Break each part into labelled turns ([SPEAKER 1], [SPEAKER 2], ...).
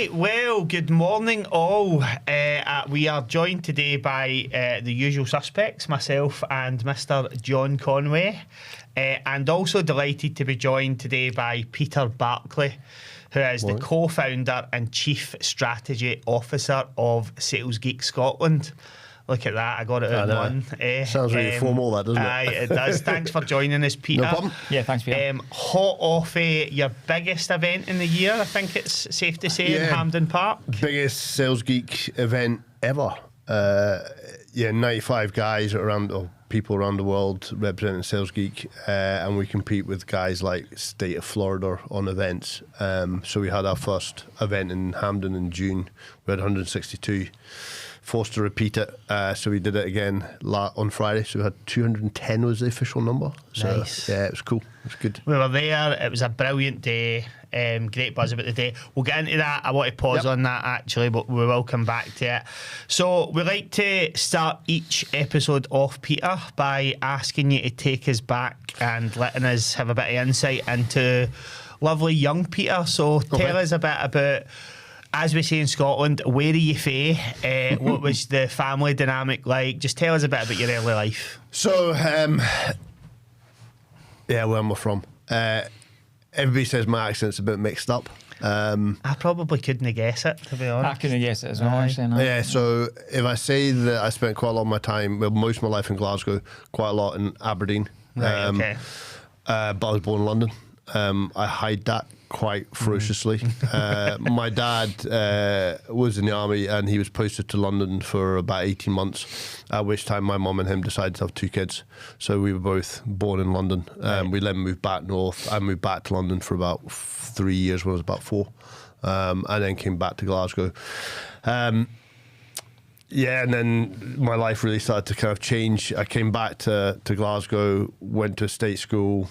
[SPEAKER 1] Right, well, good morning all. We are joined today by the usual suspects, myself and Mr. John Conway, and also delighted to be joined today by Peter Barclay, who is the co-founder and chief strategy officer of Sales Geek Scotland. Look at that, I got it in one.
[SPEAKER 2] Sounds really formal, that, doesn't it?
[SPEAKER 1] Aye, it does. Thanks for joining us, Peter.
[SPEAKER 2] No problem.
[SPEAKER 3] Yeah, thanks for
[SPEAKER 1] hot off your biggest event in the year, I think it's safe to say, in Hampden Park.
[SPEAKER 2] Biggest Sales Geek event ever. 95 guys people around the world representing Sales Geek, and we compete with guys like State of Florida on events. So we had our first event in Hampden in June. We had 162. Forced to repeat it, so we did it again on Friday. So we had 210 was the official number. So,
[SPEAKER 1] nice.
[SPEAKER 2] Yeah, it was cool. It was good.
[SPEAKER 1] We were there. It was a brilliant day. Great buzz about the day. We'll get into that. I want to pause on that actually, but we will come back to it. So we like to start each episode off, Peter, by asking you to take us back and letting us have a bit of insight into lovely young Peter. So tell us a bit about, as we say in Scotland, where are you fae? What was the family dynamic like? Just tell us a bit about your early life.
[SPEAKER 2] So, where am I from? Everybody says my accent's a bit mixed up.
[SPEAKER 1] I probably couldn't guess it, to be honest.
[SPEAKER 3] I couldn't guess it as well, actually. No.
[SPEAKER 2] Yeah, so if I say that I spent quite a lot of my time, well, most of my life in Glasgow, quite a lot in Aberdeen.
[SPEAKER 1] Right, okay.
[SPEAKER 2] But I was born in London. I hide that quite ferociously. My dad was in the army and he was posted to London for about 18 months, at which time my mum and him decided to have 2 kids. So we were both born in London. We then moved back north. I moved back to London for about 3 years when I was about 4, and then came back to Glasgow. And then my life really started to kind of change. I came back to Glasgow, went to a state school,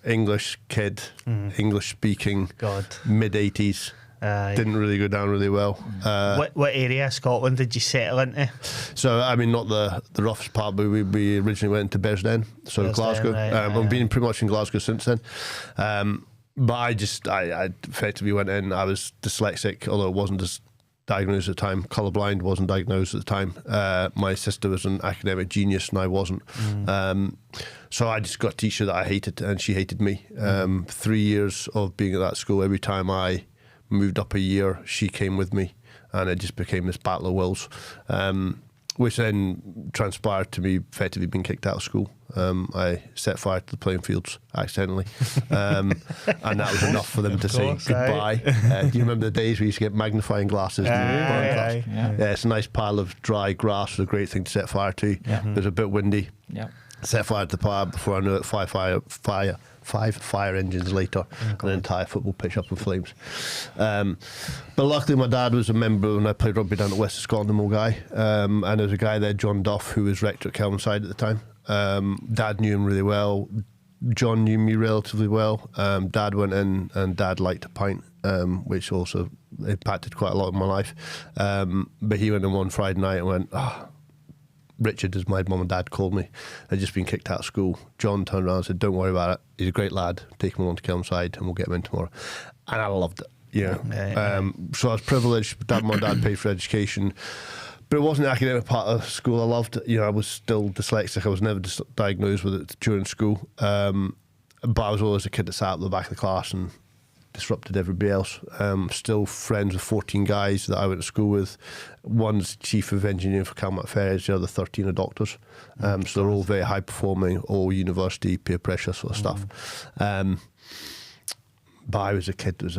[SPEAKER 2] English kid, English speaking, mid-80s. Didn't really go down really well.
[SPEAKER 1] What area of Scotland did you settle into?
[SPEAKER 2] So, I mean, not the roughest part, but we originally went into Bearsden, so Glasgow. I've been pretty much in Glasgow since then. But I effectively went in. I was dyslexic, although it wasn't just diagnosed at the time. Colourblind, wasn't diagnosed at the time. My sister was an academic genius and I wasn't. So I just got a teacher that I hated and she hated me. 3 years of being at that school, every time I moved up a year, she came with me and it just became this battle of wills, which then transpired to me effectively being kicked out of school. I set fire to the playing fields accidentally, and that was enough for them to say goodbye. Do you remember the days we used to get magnifying glasses? Yeah, it's a nice pile of dry grass, was a great thing to set fire to. It was a bit windy. Set fire to the pile. Before I knew it, five fire engines later, and an entire football pitch up in flames. But luckily my dad was a member when I played rugby down at West of Scotland, guy, and there was a guy there, John Duff, who was rector at Kelvinside at the time. Dad knew him really well. John knew me relatively well. Dad went in and Dad liked a pint, which also impacted quite a lot of my life. But he went in one Friday night and went, Richard, as my mum and dad called me, had just been kicked out of school. John turned around and said, don't worry about it. He's a great lad. Take him along to Kelvinside and we'll get him in tomorrow. And I loved it. So I was privileged. My dad paid for education. But it wasn't the academic part of school I loved. I was still dyslexic. I was never diagnosed with it during school. But I was always a kid that sat at the back of the class and disrupted everybody else. Still friends with 14 guys that I went to school with. One's chief of engineering for Calmac Ferries, the other 13 are doctors. So they're all very high performing, all university, peer pressure sort of stuff. But I was a kid that was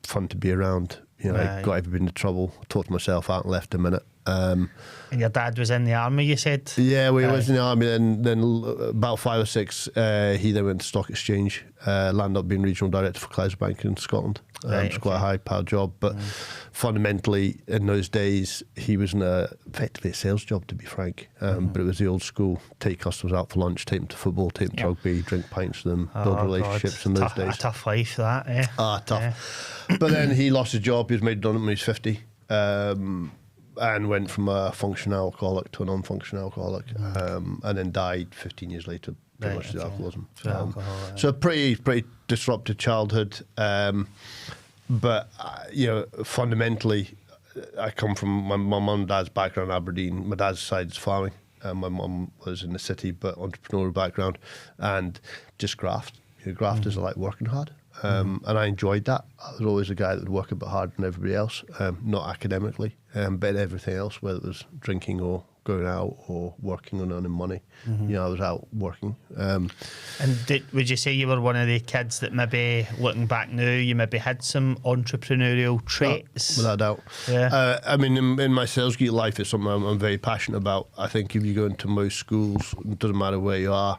[SPEAKER 2] fun to be around. I got everybody into trouble, talked myself out and left a minute.
[SPEAKER 1] And your dad was in the army, you said?
[SPEAKER 2] Yeah, he was in the army. Then about 5 or 6, he then went to Stock Exchange, landed up being regional director for Clydesdale Bank in Scotland. It's quite a high-powered job, but fundamentally, in those days, he was in effectively a sales job, to be frank. But it was the old school: take customers out for lunch, take them to football, take them to rugby, drink pints with them, build relationships. In those days,
[SPEAKER 1] a tough life, that.
[SPEAKER 2] Tough. Yeah. But then he lost his job. He was made redundant when he was 50. And went from a functional alcoholic to a non-functional alcoholic, and then died 15 years later, pretty much to alcoholism. So pretty disrupted childhood. but fundamentally, I come from my mum and dad's background in Aberdeen. My dad's side is farming. My mum was in the city, but entrepreneurial background, and just graft. Grafters are like working hard. And I enjoyed that. I was always a guy that would work a bit harder than everybody else, not academically, but everything else, whether it was drinking or going out or working on earning money. I was out working.
[SPEAKER 1] And would you say you were one of the kids that maybe, looking back now, you maybe had some entrepreneurial traits?
[SPEAKER 2] Without a doubt.
[SPEAKER 1] Yeah.
[SPEAKER 2] I mean, in my Sales Geek life, it's something I'm very passionate about. I think if you go into most schools, it doesn't matter where you are,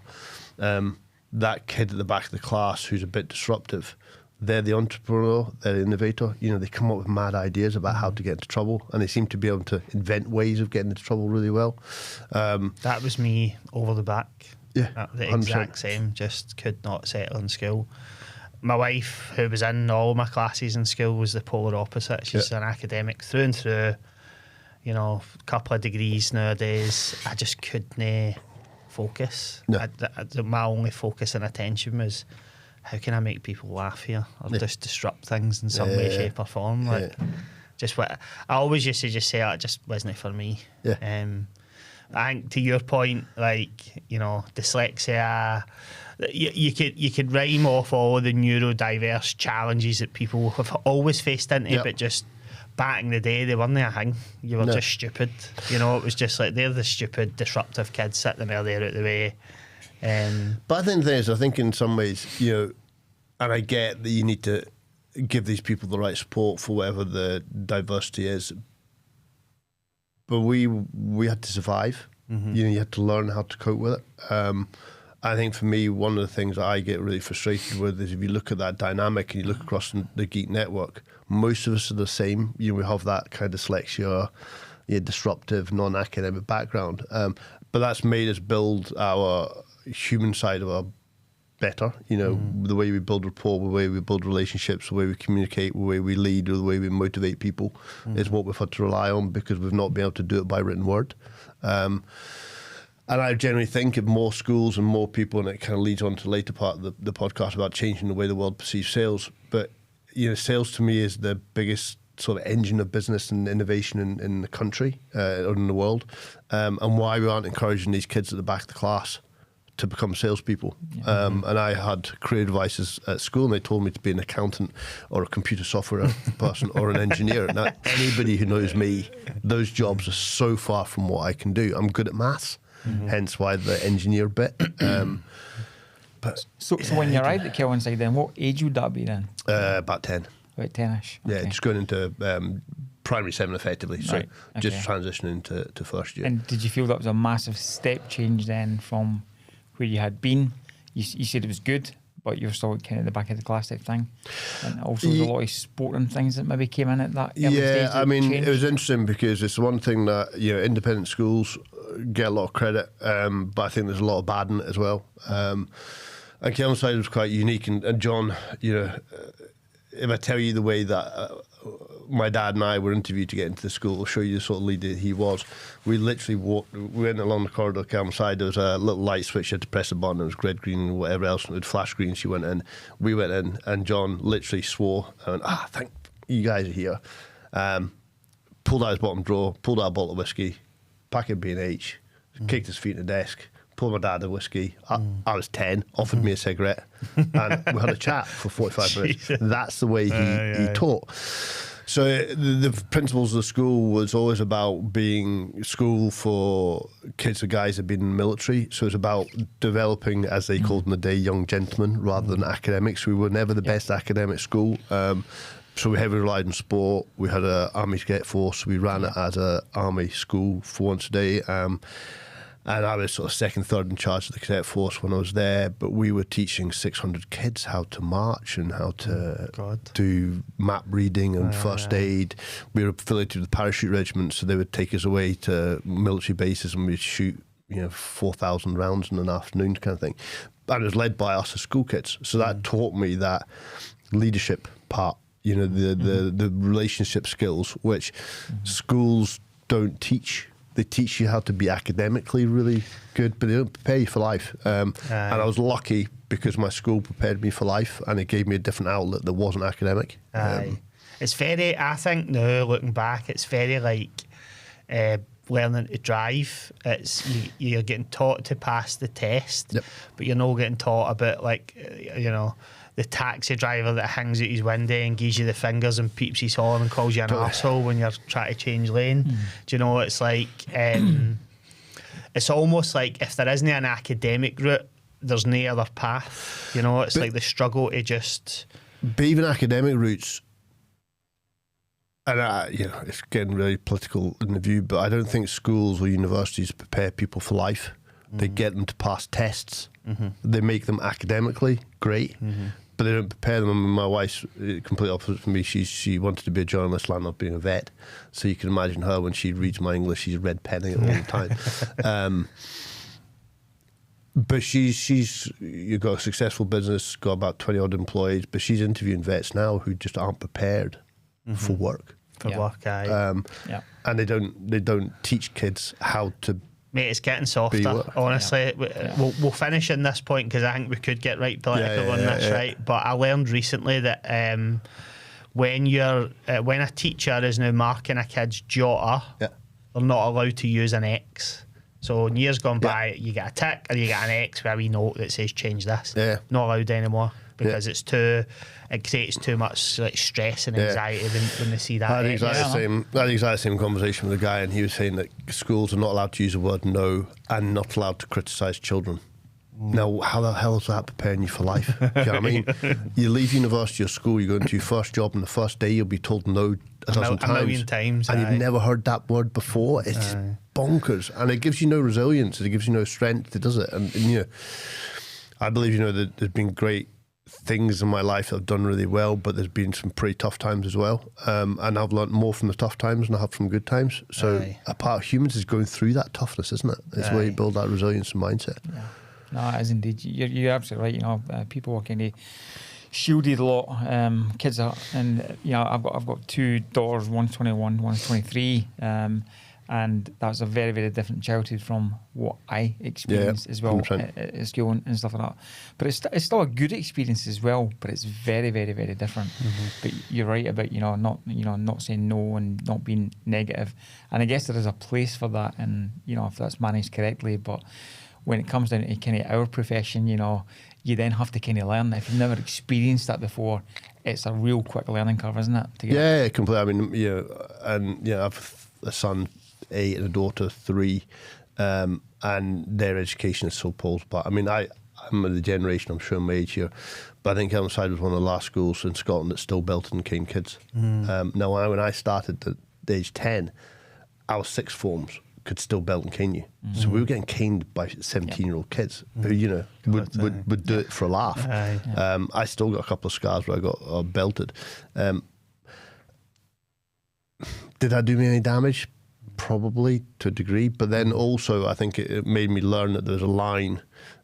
[SPEAKER 2] that kid at the back of the class who's a bit disruptive, they're the entrepreneur, they're the innovator. They come up with mad ideas about how to get into trouble, and they seem to be able to invent ways of getting into trouble really well.
[SPEAKER 1] That was me over the back.
[SPEAKER 2] Yeah,
[SPEAKER 1] the exact 100%. Same. Just could not settle in school. My wife, who was in all my classes in school, was the polar opposite. She's an academic through and through. A couple of degrees nowadays. I just couldn't focus. No. My only focus and attention was, how can I make people laugh here, or just disrupt things in some way, shape or form? Just what I always used to just say, it just wasn't for me. I think to your point, dyslexia, you could rhyme off all the neurodiverse challenges that people have always faced into, but just back in the day, they weren't a thing. You were just stupid. It was just like, they're the stupid, disruptive kids sitting there out the way.
[SPEAKER 2] But I think the thing is, I think in some ways, and I get that you need to give these people the right support for whatever the diversity is, but we had to survive. You had to learn how to cope with it. I think for me, one of the things that I get really frustrated with is if you look at that dynamic and you look across the Geek network, most of us are the same. We have that kind of dyslexia, disruptive, non-academic background. But that's made us build our human side of our better. The way we build rapport, the way we build relationships, the way we communicate, the way we lead, or the way we motivate people is what we've had to rely on, because we've not been able to do it by written word. And I generally think of more schools and more people, and it kind of leads on to the later part of the podcast about changing the way the world perceives sales. But, sales to me is the biggest sort of engine of business and innovation in the country or in the world, and why we aren't encouraging these kids at the back of the class to become salespeople. And I had career advisors at school, and they told me to be an accountant or a computer software person or an engineer. Now, anybody who knows me, those jobs are so far from what I can do. I'm good at maths, hence why the engineer bit. But
[SPEAKER 3] so when you arrived at Kelvinside, then what age would that be then?
[SPEAKER 2] About 10.
[SPEAKER 3] About 10ish.
[SPEAKER 2] Yeah,
[SPEAKER 3] okay.
[SPEAKER 2] just going into primary 7 effectively, so just transitioning to first year.
[SPEAKER 3] And did you feel that was a massive step change then from where you had been? You said it was good, but you were still kind of at the back of the class type thing. And also there's a lot of sporting things that maybe came in at that early stage.
[SPEAKER 2] I mean, it was interesting because it's one thing that, independent schools get a lot of credit, but I think there's a lot of bad in it as well. And Kelvinside was quite unique. And John, if I tell you the way that my dad and I were interviewed to get into the school, I'll show you the sort of leader he was. We literally we went along the corridor, Kelvinside. There was a little light switch, you had to press a button, it was red, green, and whatever else, and it would flash green. She went in, we went in, and John literally swore, and thank you guys are here. Pulled out his bottom drawer, pulled out a bottle of whiskey, packet of B&H, kicked his feet in the desk, pulled my dad a whiskey. I was 10, offered me a cigarette, and we had a chat for 45 minutes. That's the way he taught. So the principles of the school was always about being school for kids and guys that had been in the military. So it was about developing, as they called in the day, young gentlemen rather than academics. We were never the best academic school. So we heavily relied on sport. We had an Army Cadet Force. We ran it as an Army school for once a day. And I was sort of second, third in charge of the cadet force when I was there. But we were teaching 600 kids how to march and how to do map reading and first aid. We were affiliated with the parachute regiment, so they would take us away to military bases and we'd shoot 4,000 rounds in an afternoon kind of thing. And it was led by us as school kids. So that taught me that leadership part, the relationship skills, which schools don't teach. They teach you how to be academically really good, but they don't prepare you for life. And I was lucky because my school prepared me for life, and it gave me a different outlet that wasn't academic.
[SPEAKER 1] It's very, I think now looking back, it's very like learning to drive. It's you're getting taught to pass the test, but you're not getting taught about like the taxi driver that hangs out his window and gives you the fingers and peeps his horn and calls you an arsehole when you're trying to change lane. Do you know, it's like it's almost like if there isn't an academic route, there's no other path. You know, it's like the struggle to just...
[SPEAKER 2] But even academic routes, and it's getting really political in the view, but I don't think schools or universities prepare people for life. They get them to pass tests. They make them academically great, but they don't prepare them. I mean, my wife's completely opposite from me. She wanted to be a journalist, landed up being a vet. So you can imagine her when she reads my English, she's red penning it all the time. But you've got a successful business, got about 20 odd employees, but she's interviewing vets now who just aren't prepared for work. And they don't teach kids how to.
[SPEAKER 1] Mate, it's getting softer, honestly. We'll finish in this point because I think we could get right political on this, right? But I learned recently that when a teacher is now marking a kid's jotter, they're not allowed to use an X. So in years gone by, you get a tick or you get an X with a wee note that says change this. Not allowed anymore because it creates too much like stress and anxiety when they see that.
[SPEAKER 2] I had the exact same conversation with a guy, and he was saying that schools are not allowed to use the word no and not allowed to criticise children. Now, how the hell is that preparing you for life? Do you know what I mean? You leave university or school, you go into your first job, and the first day you'll be told no a million times, and you've never heard that word before. It's just bonkers, and it gives you no resilience, it gives you no strength, does it? And I believe that there's been great things in my life that I've done really well, but there's been some pretty tough times as well, and I've learnt more from the tough times than I have from good times. So a part of humans is going through that toughness, isn't it? It's where you build that resilience and mindset.
[SPEAKER 3] No, it is indeed. You're absolutely right. People are kind of shielded a lot. Kids are, and I've got two daughters. One's 21, one's 23, and that's a very, very different childhood from what I experienced as well at school and stuff like that. But it's still a good experience as well. But it's very, very, very different. But you're right about not saying no and not being negative. And I guess there is a place for that, and if that's managed correctly. But when it comes down to kind of our profession, you then have to kind of learn. If you've never experienced that before, it's a real quick learning curve, isn't it?
[SPEAKER 2] Yeah, completely. I mean, I've a son 8 and a daughter 3, and their education is so poles apart. I mean, I'm of the generation, I'm showing my age here, but I think Helmside was one of the last schools in Scotland that still belted and caned kids. Now, when I started at age 10, our sixth forms could still belt and cane you. So we were getting caned by 17-year-old kids who, would do it for a laugh. I still got a couple of scars where I got belted. Did that do me any damage? Probably, to a degree. But then also, I think it made me learn that there's a line,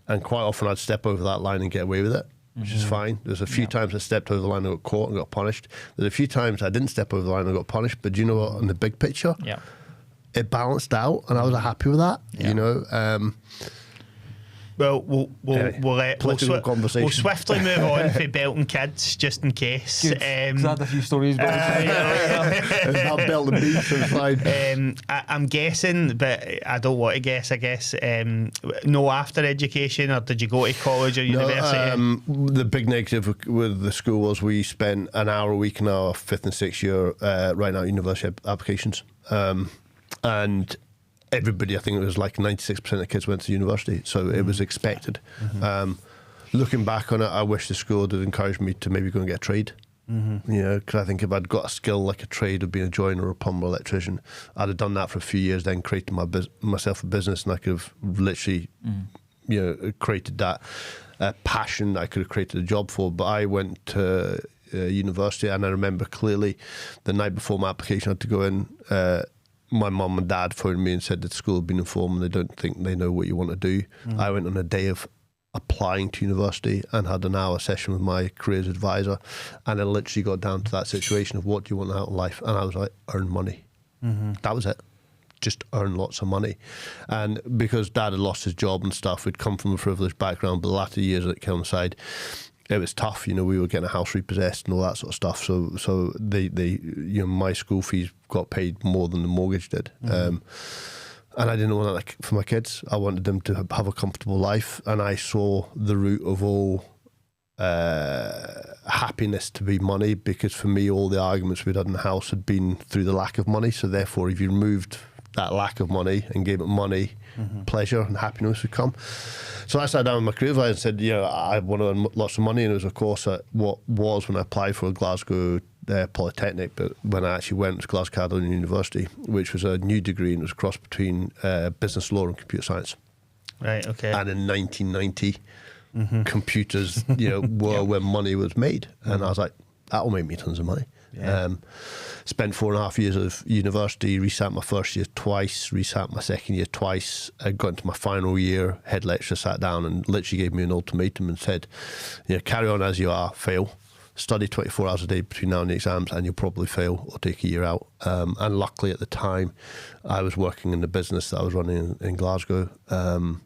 [SPEAKER 2] and quite often I'd step over that line and get away with it, which is fine. There's a few times I stepped over the line and got caught and got punished. There's a few times I didn't step over the line and got punished. But do you know what? In the big picture, it balanced out, and I was happy with that.
[SPEAKER 1] Well, we'll swiftly move on for belting kids, just in case.
[SPEAKER 3] I had a few stories about
[SPEAKER 2] that belt and beat, so it's fine.
[SPEAKER 1] I'm guessing, but I don't want to guess. I guess no after education, or did you go to college or university?
[SPEAKER 2] The big negative with the school was we spent an hour a week in our 5th and 6th year writing out university applications, and everybody, I think it was like 96% of kids went to university, so it was expected. Looking back on it, I wish the school had encouraged me to maybe go and get a trade. Because I think if I'd got a skill like a trade of being a joiner or a plumber, electrician, I'd have done that for a few years, then created myself a business, and I could have literally, created that passion I could have created a job for. But I went to university, and I remember clearly the night before my application I had to go in, my mum and dad phoned me and said that the school had been informed and they don't think they know what you want to do. I went on a day of applying to university and had an hour session with my careers advisor, and it literally got down to that situation of what do you want out of life, and I was like, earn money. That was it. just earn lots of money. And because Dad had lost his job and stuff, we'd come from a privileged background, but the latter years that came onside, it was tough. We were getting a house repossessed and all that sort of stuff. So my school fees got paid more than the mortgage did. And I didn't want that for my kids. I wanted them to have a comfortable life, and I saw the root of all happiness to be money, because for me, all the arguments we'd had in the house had been through the lack of money. So therefore, if you removed that lack of money and gave it money, pleasure and happiness would come. So I sat down with my career advisor and said, I want to earn lots of money. And it was a course at what was, when I applied for a Glasgow Polytechnic, but when I actually went, it was Glasgow Caledonian University, which was a new degree, and it was a cross between business law and computer science.
[SPEAKER 1] Right, okay.
[SPEAKER 2] And in 1990, computers, were where money was made. And I was like, that will make me tons of money. Yeah. Spent 4.5 years of university, resat my first year twice, resat my second year twice. I got into my final year, head lecturer sat down and literally gave me an ultimatum and said, carry on as you are, fail. Study 24 hours a day between now and the exams, and you'll probably fail or take a year out. And luckily at the time, I was working in the business that I was running in Glasgow. And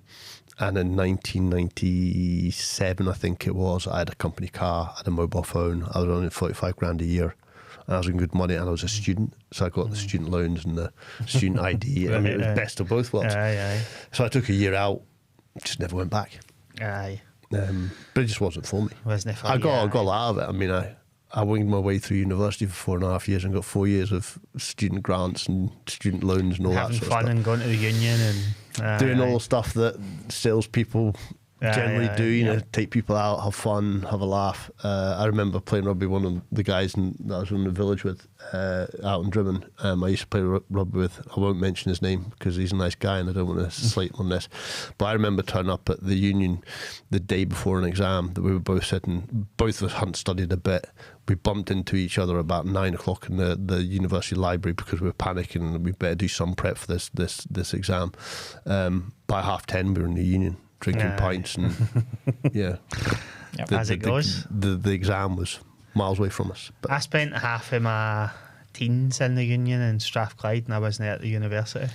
[SPEAKER 2] in 1997, I think it was, I had a company car, I had a mobile phone, I was earning 45 grand a year, and I was in good money, and I was a student, so I got the student loans and the student ID. Right, it was best of both worlds.
[SPEAKER 1] Aye.
[SPEAKER 2] So I took a year out, just never went back.
[SPEAKER 1] Aye.
[SPEAKER 2] But it just wasn't for me.
[SPEAKER 1] Wasn't it for
[SPEAKER 2] I got
[SPEAKER 1] you?
[SPEAKER 2] a lot of it. I mean, I winged my way through university for 4.5 years and got 4 years of student grants and student loans and all that sort of stuff.
[SPEAKER 1] Having fun and going to the union and
[SPEAKER 2] doing all the stuff that salespeople generally do, take people out, have fun, have a laugh. I remember playing rugby with one of the guys that I was in the village with out in Drimmen. I used to play rugby with, I won't mention his name because he's a nice guy and I don't want to slate him on this. But I remember turning up at the union the day before an exam that we were both sitting, both of us hadn't studied a bit. We bumped into each other about 9 o'clock in the university library because we were panicking and we better do some prep for this exam. By 10:30 we were in the union drinking pints and
[SPEAKER 1] as it goes.
[SPEAKER 2] The exam was miles away from us. But
[SPEAKER 1] I spent half of my teens in the union in Strathclyde, and I wasn't at the university.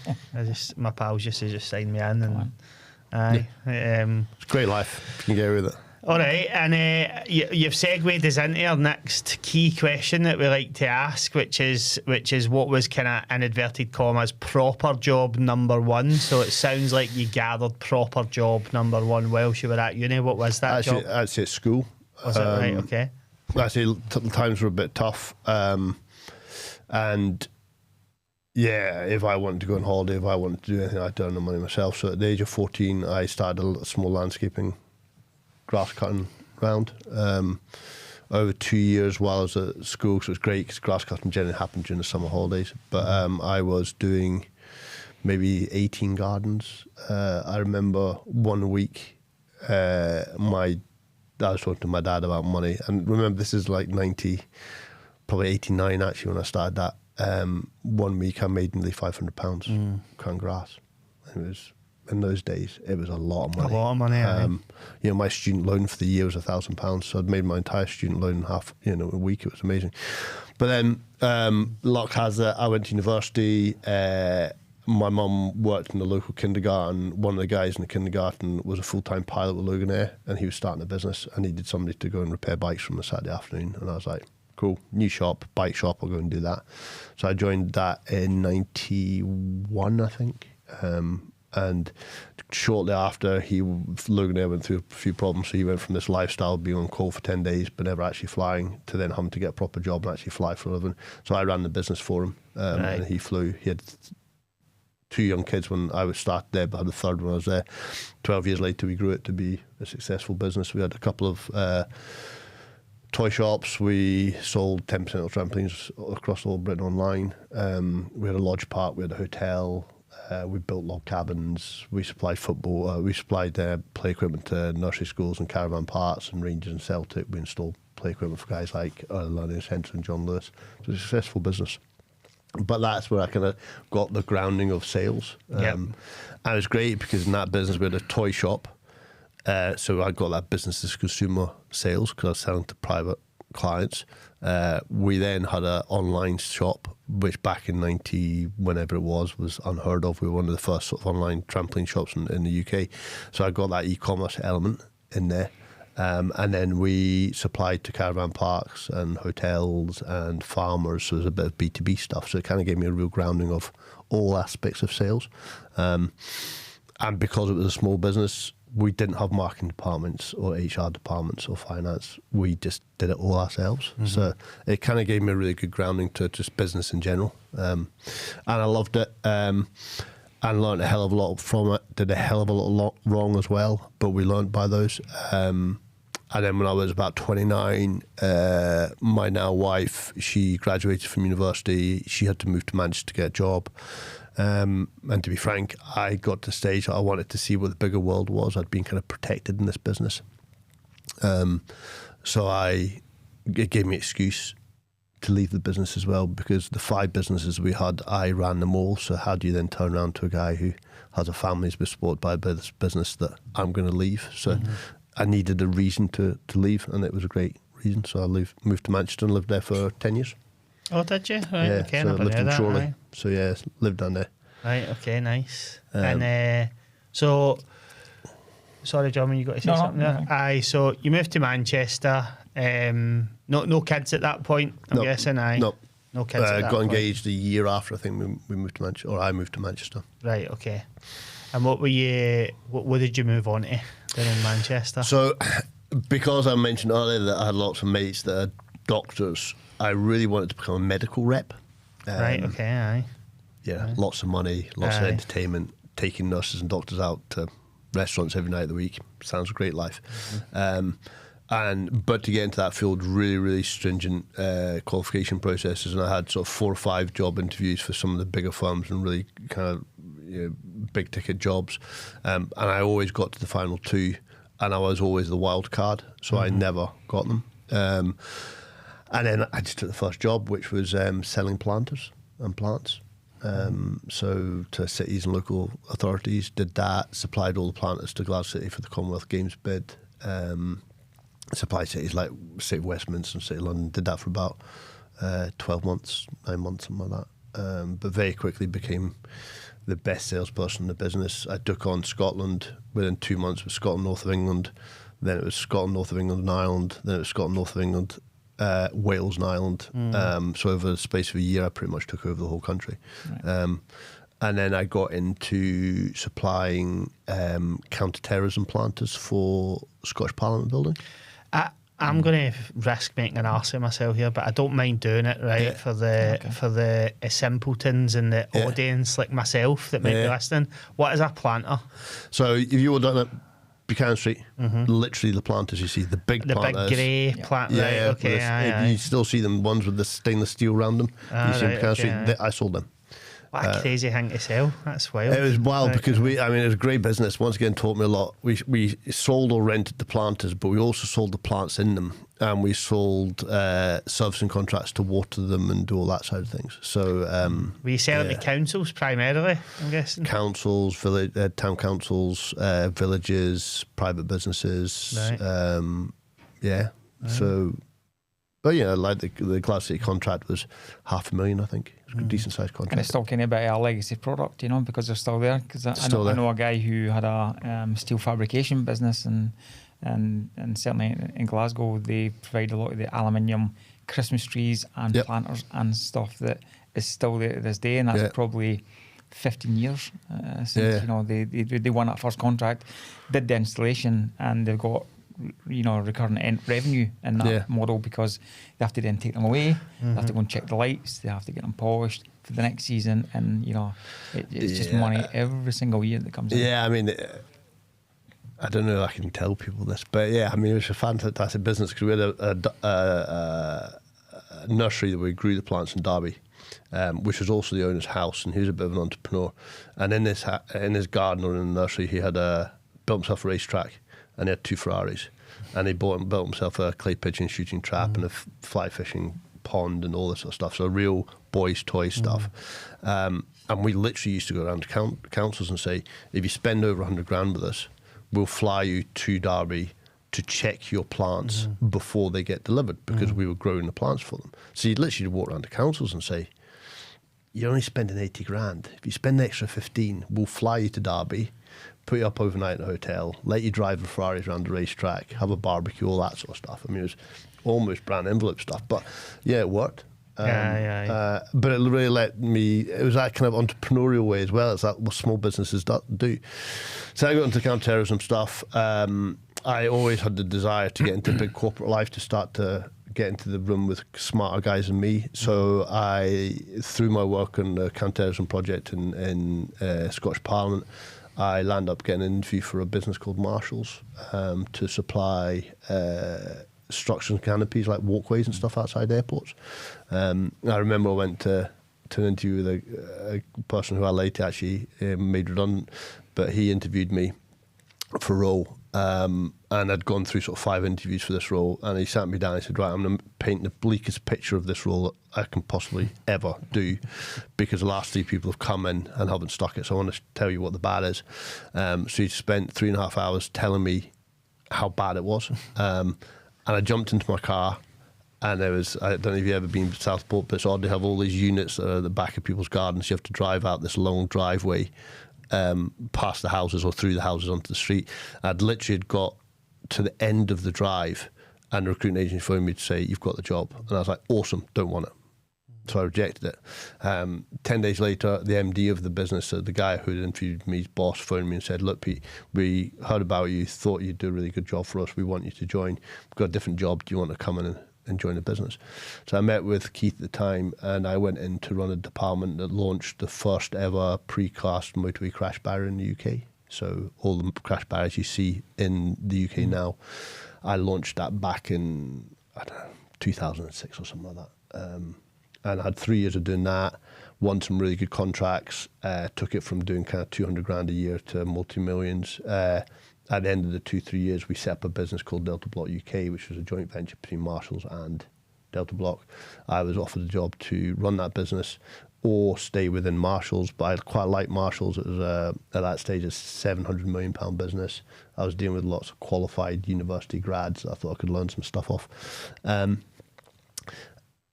[SPEAKER 1] My pals just signed me in, and
[SPEAKER 2] it's a great life. You can get away with it.
[SPEAKER 1] All right, and you've segued us into our next key question that we like to ask, which is what was kind of, in inverted commas, proper job number one. So it sounds like you gathered proper job number one whilst you were at uni. What was that job?
[SPEAKER 2] Actually at school.
[SPEAKER 1] Was it right? Okay.
[SPEAKER 2] Actually, times were a bit tough. And yeah, if I wanted to go on holiday, if I wanted to do anything, I'd earn the money myself. So at the age of 14, I started a small landscaping grass cutting round over 2 years while I was at school. So it was great because grass cutting generally happened during the summer holidays. But I was doing maybe 18 gardens. I remember one week I was talking to my dad about money, and remember this is like probably 89 actually when I started that. 1 week I made nearly £500 cutting grass. And it was, in those days, it was a lot of money.
[SPEAKER 1] A lot of money.
[SPEAKER 2] My student loan for the year was £1,000, so I'd made my entire student loan in half, a week. It was amazing. But then luck has it, I went to university. My mum worked in the local kindergarten. One of the guys in the kindergarten was a full-time pilot with Loganair, and he was starting a business and needed somebody to go and repair bikes from a Saturday afternoon. And I was like, cool, new shop, bike shop, I'll go and do that. So I joined that in 91, I think. And shortly after, Loganair went through a few problems, so he went from this lifestyle of being on call for 10 days but never actually flying to then having to get a proper job and actually fly for a living. So I ran the business for him, and he flew. He had 2 young kids when I was started there, but had a third when I was there. 12 years later, we grew it to be a successful business. We had a couple of toy shops. We sold 10% of trampolines across all Britain online. We had a lodge park. We had a hotel. We built log cabins. We supplied football. We supplied play equipment to nursery schools and caravan parks and Rangers and Celtic. We installed play equipment for guys like Linus Henson and John Lewis. It was a successful business. But that's where I kind of got the grounding of sales. And it was great because in that business we had a toy shop. So I got that business to consumer sales because I was selling to private clients. We then had an online shop, which back in 90, whenever it was unheard of. We were one of the first sort of online trampoline shops in the UK. So I got that e-commerce element in there. And then we supplied to caravan parks and hotels and farmers, so there's a bit of B2B stuff. So it kind of gave me a real grounding of all aspects of sales. And because it was a small business, we didn't have marketing departments or HR departments or finance. We just did it all ourselves. Mm-hmm. So it kind of gave me a really good grounding to just business in general. And I loved it. And learned a hell of a lot from it. Did a hell of a lot wrong as well, but we learned by those. And then when I was about 29, my now wife, she graduated from university. She had to move to Manchester to get a job. And to be frank, I got to the stage I wanted to see what the bigger world was. I'd been kind of protected in this business. So it gave me an excuse to leave the business as well, because the 5 businesses we had, I ran them all. So how do you then turn around to a guy who has a family who's been supported by this business that I'm going to leave? So I needed a reason to leave, and it was a great reason. So I moved to Manchester and lived there for 10 years.
[SPEAKER 1] Oh, did you? Right,
[SPEAKER 2] yeah,
[SPEAKER 1] okay,
[SPEAKER 2] so I lived in Chorley.
[SPEAKER 1] Right.
[SPEAKER 2] So yeah, lived down there.
[SPEAKER 1] Right, okay, nice. And so, sorry, John, you got to say something there?
[SPEAKER 3] No.
[SPEAKER 1] Aye, so you moved to Manchester. No kids at that point, I'm guessing, aye?
[SPEAKER 2] No.
[SPEAKER 1] No kids at that
[SPEAKER 2] got
[SPEAKER 1] point.
[SPEAKER 2] engaged a year after, I think we moved to Manchester, or I moved to Manchester.
[SPEAKER 1] Right, okay. And what did you move on to then in Manchester?
[SPEAKER 2] So, because I mentioned earlier that I had lots of mates that are doctors, I really wanted to become a medical rep.
[SPEAKER 1] Right, okay, aye.
[SPEAKER 2] Yeah, lots of money, lots of entertainment, taking nurses and doctors out to restaurants every night of the week. Sounds a great life. But to get into that field, really, really stringent qualification processes, and I had sort of 4 or 5 job interviews for some of the bigger firms and really kind of big ticket jobs, and I always got to the final 2, and I was always the wild card, so I never got them. And then I just took the first job, which was selling planters and plants. So to cities and local authorities, did that, supplied all the planters to Glasgow City for the Commonwealth Games bid. Supplied cities like City of Westminster and City of London, did that for about 12 months, 9 months, something like that. But very quickly became the best salesperson in the business. I took on Scotland within 2 months with Scotland, North of England. Then it was Scotland, North of England and Ireland. Then it was Scotland, North of England, Wales and Ireland. So over the space of a year, I pretty much took over the whole country. Right. And then I got into supplying counter-terrorism planters for Scottish Parliament building.
[SPEAKER 1] I'm going to risk making an arse of myself here, but I don't mind doing it, right, for the simpletons in the audience like myself that might be listening. What is a planter?
[SPEAKER 2] So if you were down at Buchanan Street, literally the planters you see, the big planters.
[SPEAKER 1] The big grey plant, right, okay,
[SPEAKER 2] you still see them, ones with the stainless steel around them. You see Buchanan Street, I sold them.
[SPEAKER 1] What a crazy thing to sell. That's wild.
[SPEAKER 2] It was wild because it was a great business. Once again, taught me a lot. We sold or rented the planters, but we also sold the plants in them. And we sold servicing contracts to water them and do all that side of things. So
[SPEAKER 1] were you selling to councils primarily, I'm guessing?
[SPEAKER 2] Councils, town councils, villages, private businesses.
[SPEAKER 1] Right.
[SPEAKER 2] So... But yeah, like the Glasgow City contract was $500,000, I think. It was a decent sized contract.
[SPEAKER 3] And it's still kind of a bit of a legacy product, because they're still there. Because I know a guy who had a steel fabrication business, and certainly in Glasgow they provide a lot of the aluminium Christmas trees and planters and stuff that is still there to this day, and that's probably 15 years since they won that first contract, did the installation, and they've got recurrent revenue in that model, because they have to then take them away, they have to go and check the lights, they have to get them polished for the next season, and it's just money every single year that comes in.
[SPEAKER 2] Yeah, I mean, I don't know if I can tell people this, but yeah, I mean, it was a fantastic business, because we had a nursery that we grew the plants in Derby, which was also the owner's house, and he was a bit of an entrepreneur, and in his garden or in the nursery he had built himself a racetrack, and he had 2 Ferraris, and he built himself a clay pigeon shooting trap and a fly fishing pond and all this sort of stuff. So real boys' toy stuff. And we literally used to go around to councils and say, if you spend over 100 grand with us, we'll fly you to Derby to check your plants before they get delivered, because we were growing the plants for them. So you'd literally walk around to councils and say, you're only spending 80 grand. If you spend an extra 15, we'll fly you to Derby, put you up overnight in a hotel, let you drive the Ferraris around the racetrack, have a barbecue, all that sort of stuff. I mean, it was almost brand envelope stuff, but yeah, it worked. But it really let me, it was that kind of entrepreneurial way as well. It's that what small businesses do. So I got into counterterrorism stuff. I always had the desire to get into big corporate life, to start to get into the room with smarter guys than me. So through my work on the counterterrorism project in Scottish Parliament, I landed up getting an interview for a business called Marshalls to supply structures and canopies like walkways and stuff outside airports. I remember I went to an interview with a person who I later actually made redundant, but he interviewed me for a role, and I'd gone through sort of 5 interviews for this role, and he sat me down and he said, right, I'm going to paint the bleakest picture of this role that I can possibly ever do, because the last 3 people have come in and haven't stuck it, so I want to tell you what the bad is. So he spent 3.5 hours telling me how bad it was. And I jumped into my car, and there was, I don't know if you've ever been to Southport, but it's odd, they have all these units that are at the back of people's gardens. You have to drive out this long driveway past the houses or through the houses onto the street. I'd literally got to the end of the drive, and the recruiting agency phoned me to say, you've got the job. And I was like, awesome, don't want it. So I rejected it. 10 days later, the MD of the business, the guy who had interviewed me's boss, phoned me and said, look, Pete, we heard about you, thought you'd do a really good job for us. We want you to join. We've got a different job. Do you want to come in and join the business? So I met with Keith at the time, and I went in to run a department that launched the first ever precast motorway crash barrier in the UK. So all the crash barriers you see in the UK now, I launched that back in, I don't know, 2006 or something like that. And I had 3 years of doing that, won some really good contracts, took it from doing kind of 200 grand a year to multi-millions. At the end of the 2-3 years, we set up a business called Delta Block UK, which was a joint venture between Marshalls and Delta Block. I was offered a job to run that business or stay within Marshalls, but I quite liked Marshalls. It was, at that stage, a £700 million business. I was dealing with lots of qualified university grads. I thought I could learn some stuff off.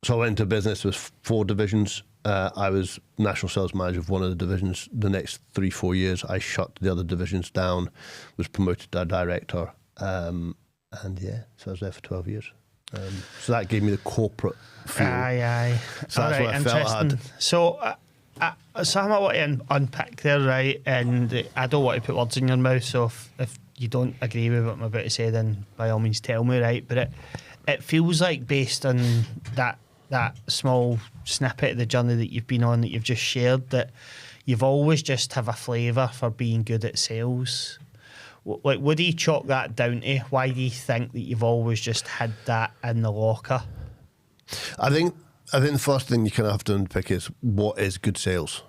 [SPEAKER 2] So I went into business with 4 divisions. I was national sales manager of one of the divisions. The next 3-4 years, I shut the other divisions down, was promoted to a director. And yeah, so I was there for 12 years. So that gave me the corporate feel.
[SPEAKER 1] Aye.
[SPEAKER 2] So that's what I felt I had.
[SPEAKER 1] So, something I want to unpick there, right? And I don't want to put words in your mouth, so if you don't agree with what I'm about to say, then by all means tell me, right? But it feels like, based on that small snippet of the journey that you've been on, that you've just shared, that you've always just have a flavour for being good at sales. Like, what do you chalk that down to? Why do you think that you've always just had that in the locker?
[SPEAKER 2] I think the first thing you kind of have to unpick is, what is good sales?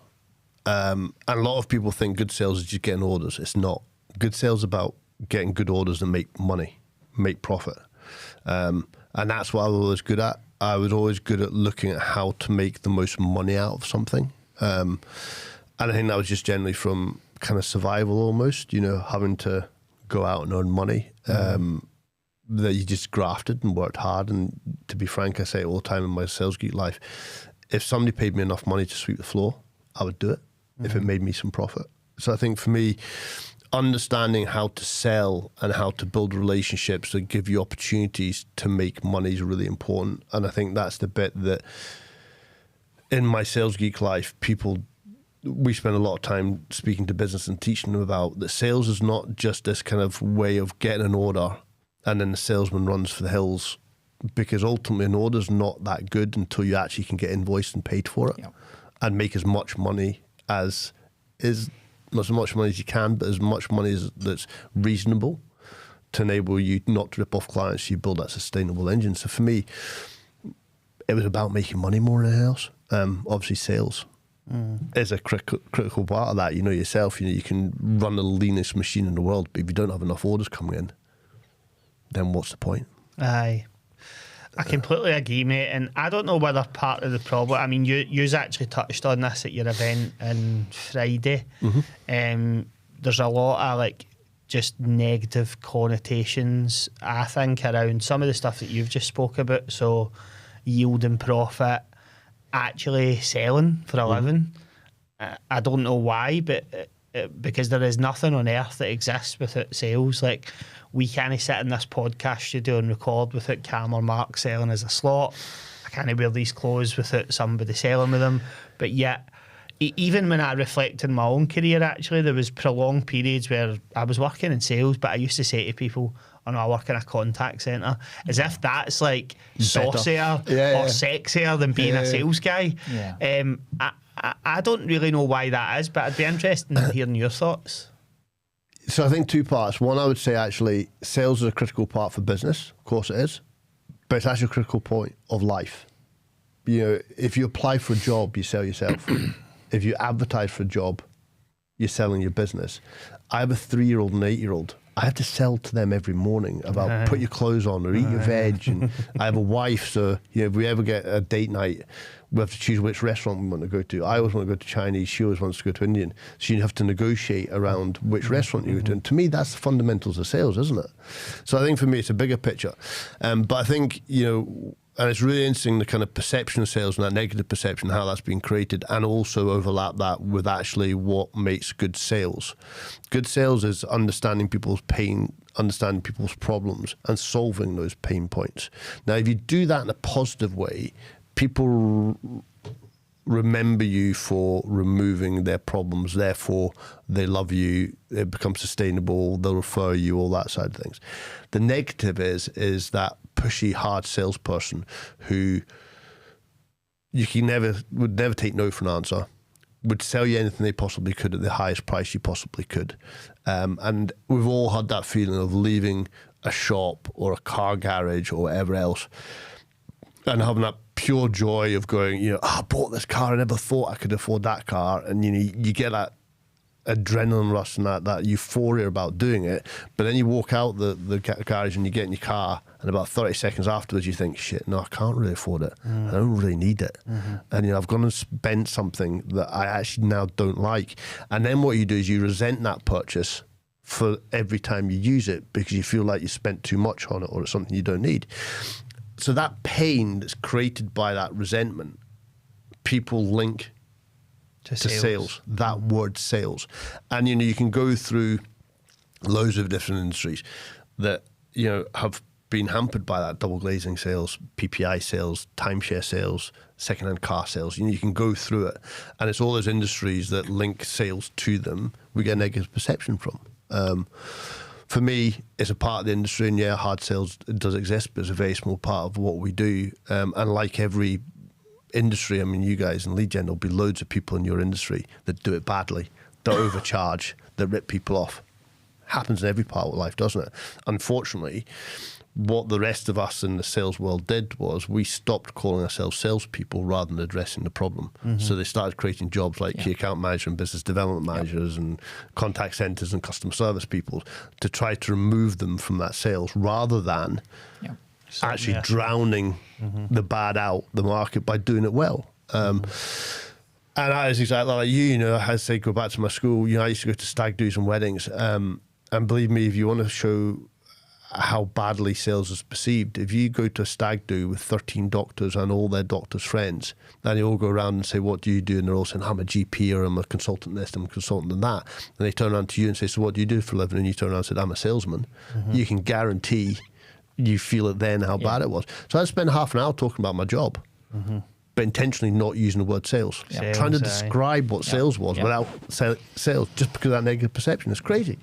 [SPEAKER 2] And a lot of people think good sales is just getting orders. It's not. Good sales is about getting good orders and make money, make profit. And that's what I was always good at. I was always good at looking at how to make the most money out of something. And I think that was just generally from kind of survival almost, having to go out and earn money, that you just grafted and worked hard. And to be frank, I say it all the time in my Sales Geek life, if somebody paid me enough money to sweep the floor, I would do it if it made me some profit. So I think for me, understanding how to sell and how to build relationships that give you opportunities to make money is really important. And I think that's the bit that in my Sales Geek life, we spend a lot of time speaking to business and teaching them about that sales is not just this kind of way of getting an order and then the salesman runs for the hills, because ultimately an order's not that good until you actually can get invoiced and paid for it and make as much money as is. Not as much money as you can, but as much money that's reasonable to enable you not to rip off clients, so you build that sustainable engine. So for me, it was about making money more than anything else. Obviously, sales is a critical part of that. You know yourself, you can run the leanest machine in the world, but if you don't have enough orders coming in, then what's the point?
[SPEAKER 1] Aye. I completely agree, mate, and I don't know whether part of the problem, I mean, you's actually touched on this at your event on Friday. There's a lot of just negative connotations, I think, around some of the stuff that you've just spoke about. So yield and profit, actually selling for a living. I don't know why, but because there is nothing on earth that exists without sales. Like, we can't sit in this podcast studio and record without Cam or Mark selling as a slot. I can't wear these clothes without somebody selling with them. But yet, even when I reflect on my own career, actually, there was prolonged periods where I was working in sales, but I used to say to people, "Oh no, I work in a contact centre," as if that's like saucier or sexier than being a sales guy.
[SPEAKER 3] Yeah.
[SPEAKER 1] I don't really know why that is, but I'd be interested in hearing your thoughts.
[SPEAKER 2] So I think two parts. One, I would say actually sales is a critical part for business. Of course it is. But it's actually a critical point of life. You know, if you apply for a job, you sell yourself. If you advertise for a job, you're selling your business. I have a 3-year-old and an 8-year-old. I have to sell to them every morning about put your clothes on or eat your veg. And I have a wife, so if we ever get a date night, we have to choose which restaurant we want to go to. I always want to go to Chinese. She always wants to go to Indian. So you have to negotiate around which restaurant you go to. And to me, that's the fundamentals of sales, isn't it? So I think for me, it's a bigger picture. But I think, and it's really interesting, the kind of perception of sales and that negative perception, how that's been created, and also overlap that with actually what makes good sales. Good sales is understanding people's pain, understanding people's problems, and solving those pain points. Now, if you do that in a positive way, people remember you for removing their problems, therefore they love you, it becomes sustainable, they'll refer you, all that side of things. The negative is that pushy, hard salesperson who would never take no for an answer, would sell you anything they possibly could at the highest price you possibly could. And we've all had that feeling of leaving a shop or a car garage or whatever else and having that pure joy of going, I bought this car, I never thought I could afford that car. And, you get that adrenaline rush and that euphoria about doing it. But then you walk out the garage and you get in your car, and about 30 seconds afterwards you think, shit, no, I can't really afford it. I don't really need it. And I've gone and spent something that I actually now don't like. And then what you do is you resent that purchase for every time you use it because you feel like you spent too much on it or it's something you don't need. So that pain that's created by that resentment, people link to sales, that word sales. And, you can go through loads of different industries that, have been hampered by that double glazing sales, PPI sales, timeshare sales, secondhand car sales. You can go through it. And it's all those industries that link sales to them we get a negative perception from. For me, it's a part of the industry, and hard sales does exist, but it's a very small part of what we do. And like every industry, you guys in lead gen, there'll be loads of people in your industry that do it badly, that overcharge, that rip people off. Happens in every part of life, doesn't it? Unfortunately, what the rest of us in the sales world did was we stopped calling ourselves salespeople rather than addressing the problem. So they started creating jobs like key account manager and business development managers and contact centers and customer service people to try to remove them from that sales rather than actually drowning the bad out the market by doing it well. And that is exactly like you, I say, go back to my school, I used to go to stag do's and weddings. And believe me, if you want to show how badly sales is perceived, if you go to a stag do with 13 doctors and all their doctors' friends, and they all go around and say, what do you do? And they're all saying, I'm a GP or I'm a consultant this, I'm a consultant in that. And they turn around to you and say, so what do you do for a living? And you turn around and say, I'm a salesman. You can guarantee you feel it then how bad it was. So I spent half an hour talking about my job, but intentionally not using the word sales. Trying to describe what sales was without sales, just because of that negative perception. It's crazy.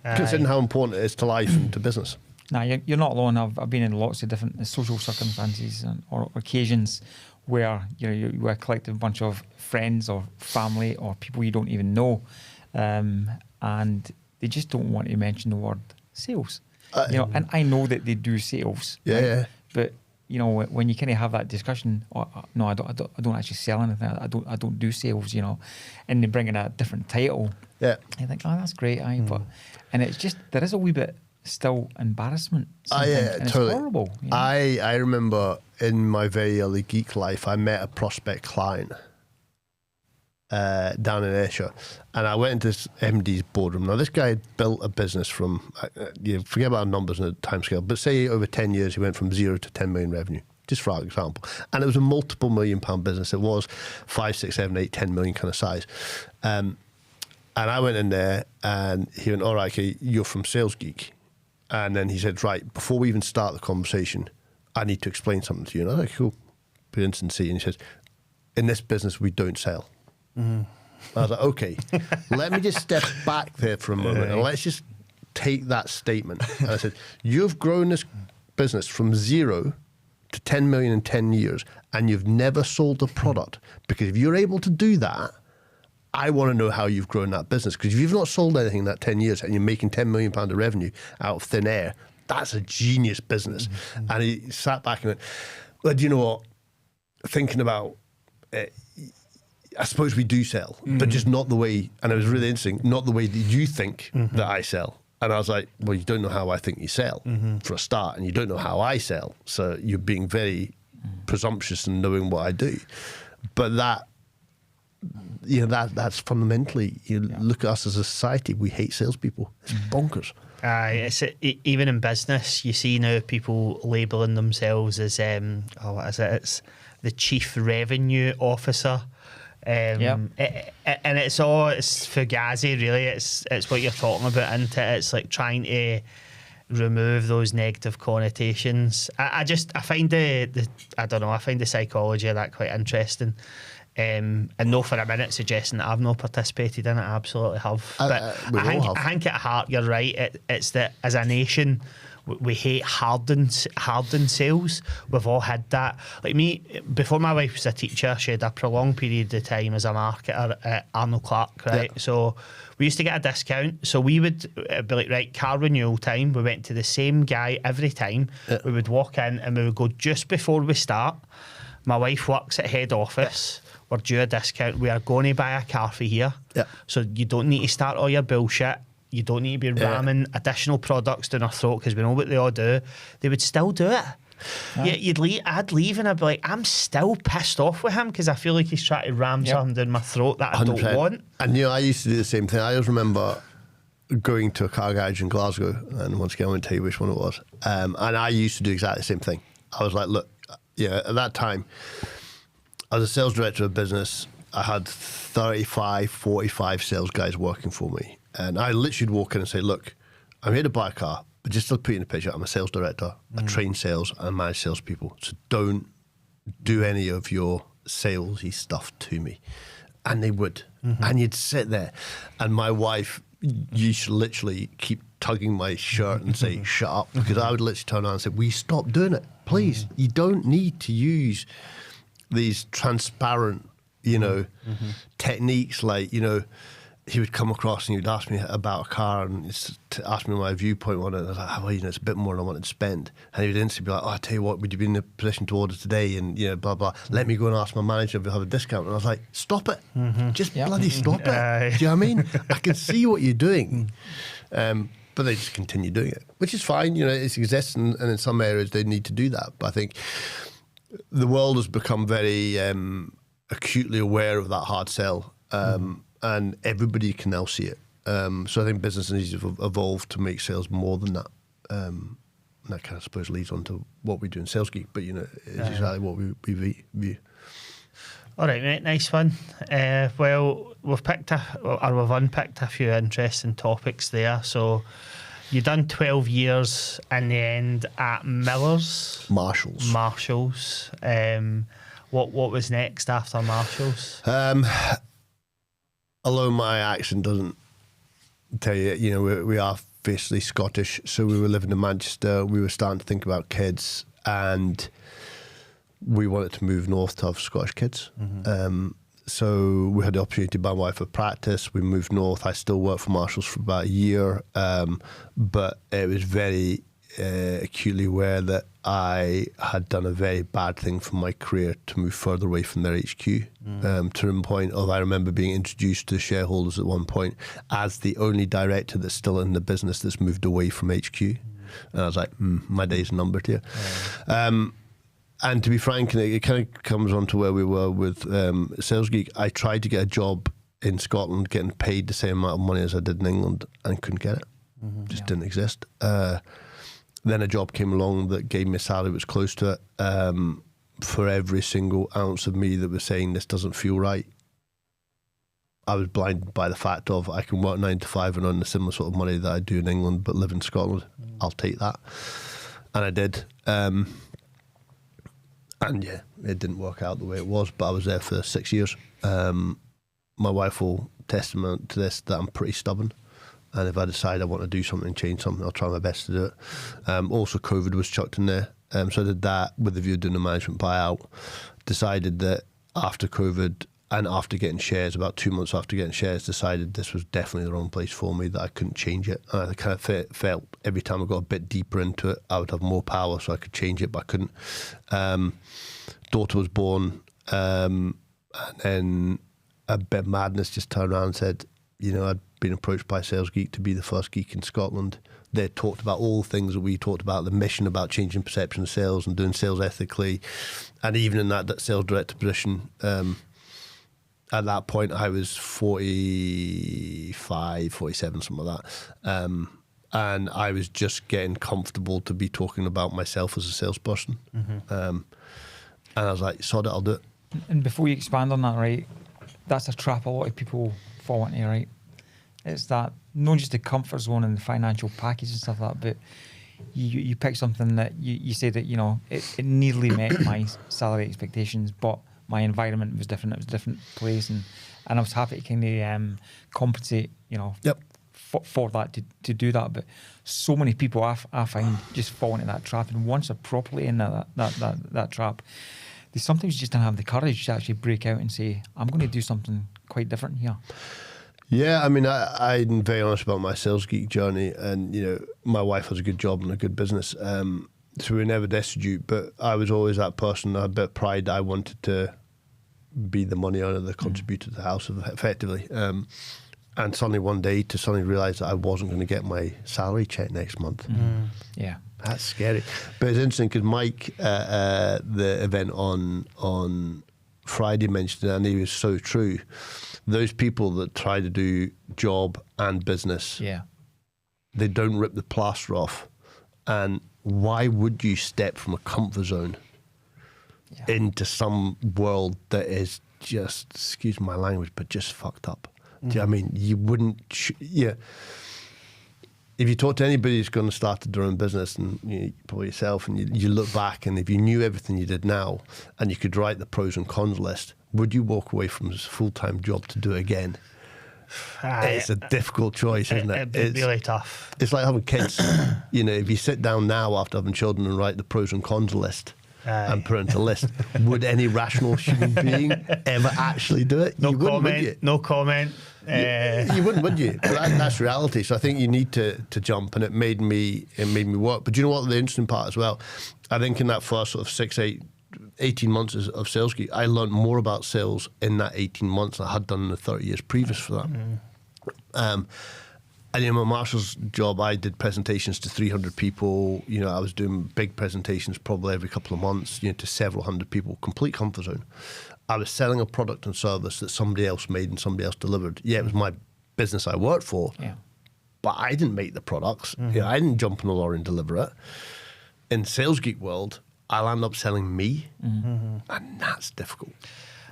[SPEAKER 2] Considering how important it is to life and to business.
[SPEAKER 3] No, you're not alone. I've been in lots of different social circumstances or occasions where you're a collective bunch of friends or family or people you don't even know, and they just don't want to mention the word sales. And I know that they do sales. But when you kind of have that discussion, no, I don't actually sell anything. I don't do sales. And they bring in a different title. You think, oh, that's great, but and it's just there is a wee bit still embarrassment. And it's horrible.
[SPEAKER 2] I remember in my very early geek life, I met a prospect client down in Ayrshire, and I went into this MD's boardroom. Now, this guy had built a business from, you forget about numbers and the timescale, but say over 10 years he went from 0 to 10 million revenue, just for example. And it was a multiple £1 million business. It was 5, 6, 7, 8, 10 million kind of size. And I went in there and he went, all right, okay, you're from Sales Geek. And then he said, right, before we even start the conversation, I need to explain something to you. And I was like, cool. Put it instant seat. And he says, in this business, we don't sell. I was like, okay, let me just step back there for a moment and let's just take that statement. And I said, you've grown this business from 0 to 10 million in 10 years and you've never sold a product. Because if you're able to do that, I want to know how you've grown that business. Because if you've not sold anything in that 10 years and you're making £10 million of revenue out of thin air, that's a genius business. And he sat back and went, well, do you know what? Thinking about it, I suppose we do sell, but just not the way, and it was really interesting, not the way that you think that I sell. And I was like, well, you don't know how I think you sell, for a start, and you don't know how I sell. So you're being very presumptuous in knowing what I do. But that, that's fundamentally, look at us as a society, we hate salespeople. It's bonkers.
[SPEAKER 1] Even in business, you see now people labelling themselves as, what is it? It's the chief revenue officer. And it's fugazi, really. It's what you're talking about, isn't it? It's like trying to remove those negative connotations. I find I find the psychology of that quite interesting. And no for a minute suggesting that I've not participated in it. I absolutely have. But I think at heart, you're right. It's that as a nation, we hate hardened sales. We've all had that. Like me, before my wife was a teacher, she had a prolonged period of time as a marketer at Arnold Clark, right? Yeah. So we used to get a discount. So we would be like, right, car renewal time. We went to the same guy every time. Yeah. We would walk in and we would go just before we start. My wife works at head office. Yeah. We're due a discount. We are going to buy a car for here. Yeah. So you don't need to start all your bullshit. You don't need to be ramming additional products down our throat because we know what they all do. They would still do it. Yeah. I'd leave and I'd be like, I'm still pissed off with him because I feel like he's trying to ram something down my throat that I 100%. Don't want.
[SPEAKER 2] And I used to do the same thing. I always remember going to a car garage in Glasgow, and once again I won't tell you which one it was. And I used to do exactly the same thing. I was like, look, at that time, as a sales director of a business, I had 35, 45 sales guys working for me. And I literally would walk in and say, look, I'm here to buy a car, but just to put you in the picture, I'm a sales director, I train sales, and I manage salespeople. So don't do any of your salesy stuff to me. And they would. And you'd sit there. And my wife used to literally keep tugging my shirt and say, shut up. Because I would literally turn around and say, will you stop doing it? Please. You don't need to use these transparent, techniques like, he would come across and he would ask me about a car and ask me my viewpoint on it. And I was like, well, it's a bit more than I wanted to spend. And he would instantly be like, I tell you what, would you be in a position to order today? And, blah, blah. Let me go and ask my manager if we have a discount. And I was like, stop it. Just bloody stop it. Do you know what I mean? I can see what you're doing. But they just continue doing it, which is fine. It exists and in some areas they need to do that. But I think the world has become very acutely aware of that hard sell. And everybody can now see it. So I think business needs to evolve to make sales more than that. And that kind of, I suppose, leads on to what we do in Sales Geek, but, it's exactly what we view.
[SPEAKER 1] All right, mate, nice one. Well, we've unpicked a few interesting topics there. So you've done 12 years in the end at Marshalls. What was next after Marshalls?
[SPEAKER 2] Although my accent doesn't tell you, we are basically Scottish, so we were living in Manchester, we were starting to think about kids, and we wanted to move north to have Scottish kids. So we had the opportunity by my wife for practice. We moved north. I still worked for Marshalls for about a year, but it was very acutely aware that I had done a very bad thing for my career to move further away from their HQ, to the point of I remember being introduced to shareholders at one point as the only director that's still in the business that's moved away from HQ. And I was like, my day's numbered here. And to be frank, it kind of comes on to where we were with Sales Geek. I tried to get a job in Scotland, getting paid the same amount of money as I did in England, and couldn't get it. Just didn't exist. Then a job came along that gave me a salary that was close to it. For every single ounce of me that was saying this doesn't feel right, I was blinded by the fact of I can work 9 to 5 and earn the similar sort of money that I do in England, but live in Scotland. I'll take that. And I did. And yeah, it didn't work out the way it was, but I was there for 6 years. My wife will testament to this, that I'm pretty stubborn. And if I decide I want to do something, change something, I'll try my best to do it. Also, COVID was chucked in there. So I did that with the view of doing a management buyout. Decided that after COVID and after getting shares, about 2 months after getting shares, decided this was definitely the wrong place for me, that I couldn't change it. And I kind of felt every time I got a bit deeper into it, I would have more power, so I could change it, but I couldn't. Daughter was born, and then a bit of madness just turned around and said, you know, I'd been approached by Sales Geek to be the first geek in Scotland. They talked about all the things that we talked about, the mission about changing perception of sales and doing sales ethically. And even in that sales director position, at that point I was 45, 47, something like that. And I was just getting comfortable to be talking about myself as a salesperson. And I was like, sod it, I'll do it.
[SPEAKER 3] And before you expand on that, right, that's a trap a lot of people fall into, right? It's that, not just the comfort zone and the financial package and stuff like that, but you pick something that you say that, you know, it nearly met my salary expectations, but my environment was different. It was a different place, and I was happy to kind of compensate, you know, for that, to do that. But so many people I find just fall into that trap, and once they're properly in that trap, they sometimes just don't have the courage to actually break out and say, I'm going to do something quite different here.
[SPEAKER 2] Yeah, I mean, I'm very honest about my Sales Geek journey, and, you know, my wife has a good job and a good business, so we were never destitute, but I was always that person, I had a bit of pride that I wanted to be the money earner, the contributor to the house, effectively. And suddenly one day to suddenly realise that I wasn't going to get my salary check next month.
[SPEAKER 3] Yeah.
[SPEAKER 2] That's scary. But it's interesting because Mike, the event on Friday, mentioned it, and he was so true. Those people that try to do job and business, they don't rip the plaster off. And why would you step from a comfort zone into some world that is just, excuse my language, but just fucked up? Do you know what I mean? You wouldn't, if you talk to anybody who's going to start their own business, and probably yourself, and you look back, and if you knew everything you did now, and you could write the pros and cons list, would you walk away from this full-time job to do it again? It's a difficult choice, isn't it?
[SPEAKER 1] It's really tough.
[SPEAKER 2] It's like having kids. You know, if you sit down now after having children and write the pros and cons list and put it into a list, would any rational human being ever actually do it?
[SPEAKER 1] No
[SPEAKER 2] you
[SPEAKER 1] comment.
[SPEAKER 2] Would you?
[SPEAKER 1] No comment.
[SPEAKER 2] You wouldn't, would you? But that's reality. So I think you need to jump, and it made me work. But do you know what the interesting part as well? I think in that first sort of 18 months of Sales Geek, I learned more about sales in that 18 months than I had done in the 30 years previous for that. And in my master's job, I did presentations to 300 people. You know, I was doing big presentations probably every couple of months, you know, to several hundred people, complete comfort zone. I was selling a product and service that somebody else made and somebody else delivered. Yeah, it was my business I worked for, but I didn't make the products. You know, I didn't jump on a lorry and deliver it. In Sales Geek world, I'll end up selling me, and that's difficult.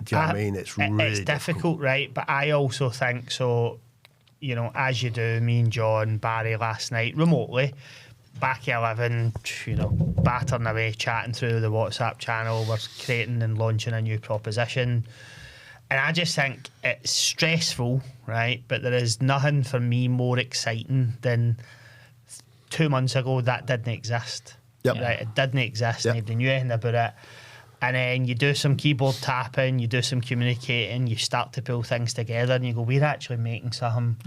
[SPEAKER 2] Do you know what I mean? It's really
[SPEAKER 1] difficult, right? But I also think, so, you know, as you do, me and John, Barry last night, remotely, back at 11, you know, battering away, chatting through the WhatsApp channel, we're creating and launching a new proposition. And I just think it's stressful, right? But there is nothing for me more exciting than 2 months ago that didn't exist. Right? It didn't exist. Nobody knew anything about it. And then you do some keyboard tapping, you do some communicating, you start to pull things together, and you go, we're actually making something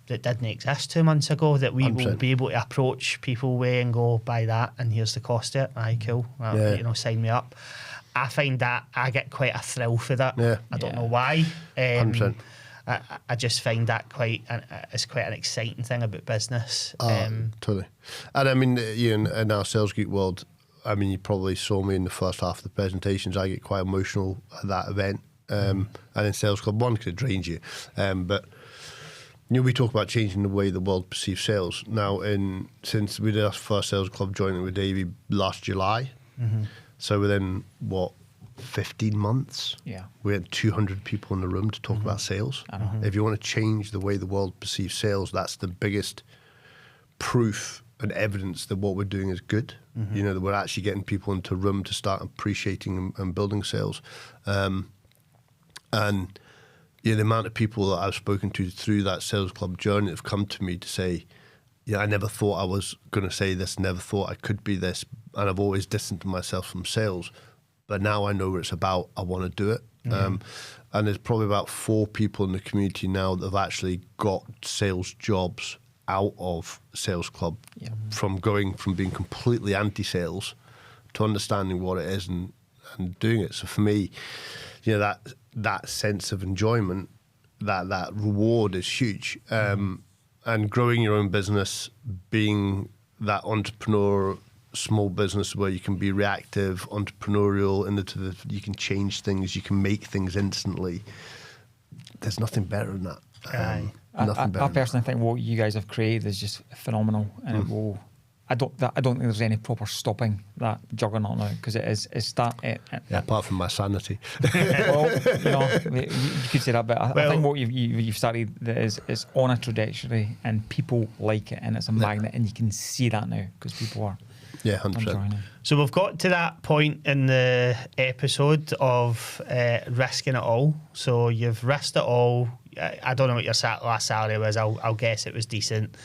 [SPEAKER 1] that didn't exist 2 months ago that we 100%. Will be able to approach people with and go, buy that, and here's the cost of it. Aye, cool. Well, you know, sign me up. I find that I get quite a thrill for that. I don't know why.
[SPEAKER 2] 100%.
[SPEAKER 1] I just find that it's quite an exciting thing about business.
[SPEAKER 2] Totally. And I mean, in our Sales Geek world, I mean, you probably saw me in the first half of the presentations. I get quite emotional at that event. And in Sales Club, one, because it drains you. But, we talk about changing the way the world perceives sales. Now, since we did our first Sales Club joining with Davey last July, so within, 15 months, we had 200 people in the room to talk about sales. If you want to change the way the world perceives sales, that's the biggest proof and evidence that what we're doing is good. That we're actually getting people into a room to start appreciating and building sales. And the amount of people that I've spoken to through that Sales Club journey have come to me to say, I never thought I was going to say this, never thought I could be this, and I've always distanced myself from sales. But now I know what it's about. I want to do it. And there's probably about 4 people in the community now that have actually got sales jobs out of Sales Club, from being completely anti-sales to understanding what it is and doing it. So for me, that sense of enjoyment, that reward is huge. And growing your own business, being that entrepreneur, small business where you can be reactive, entrepreneurial, you can change things, you can make things instantly. There's nothing better than that.
[SPEAKER 3] I personally think what you guys have created is just phenomenal, and it will. I don't think there's any proper stopping that juggernaut now, because
[SPEAKER 2] apart from my sanity.
[SPEAKER 3] Well, you could say that, but I think what you've started is on a trajectory, and people like it, and it's a magnet, and you can see that now because people are.
[SPEAKER 2] Yeah, 100%.
[SPEAKER 1] So we've got to that point in the episode of risking it all. So you've risked it all. I don't know what your last salary was. I'll guess it was decent.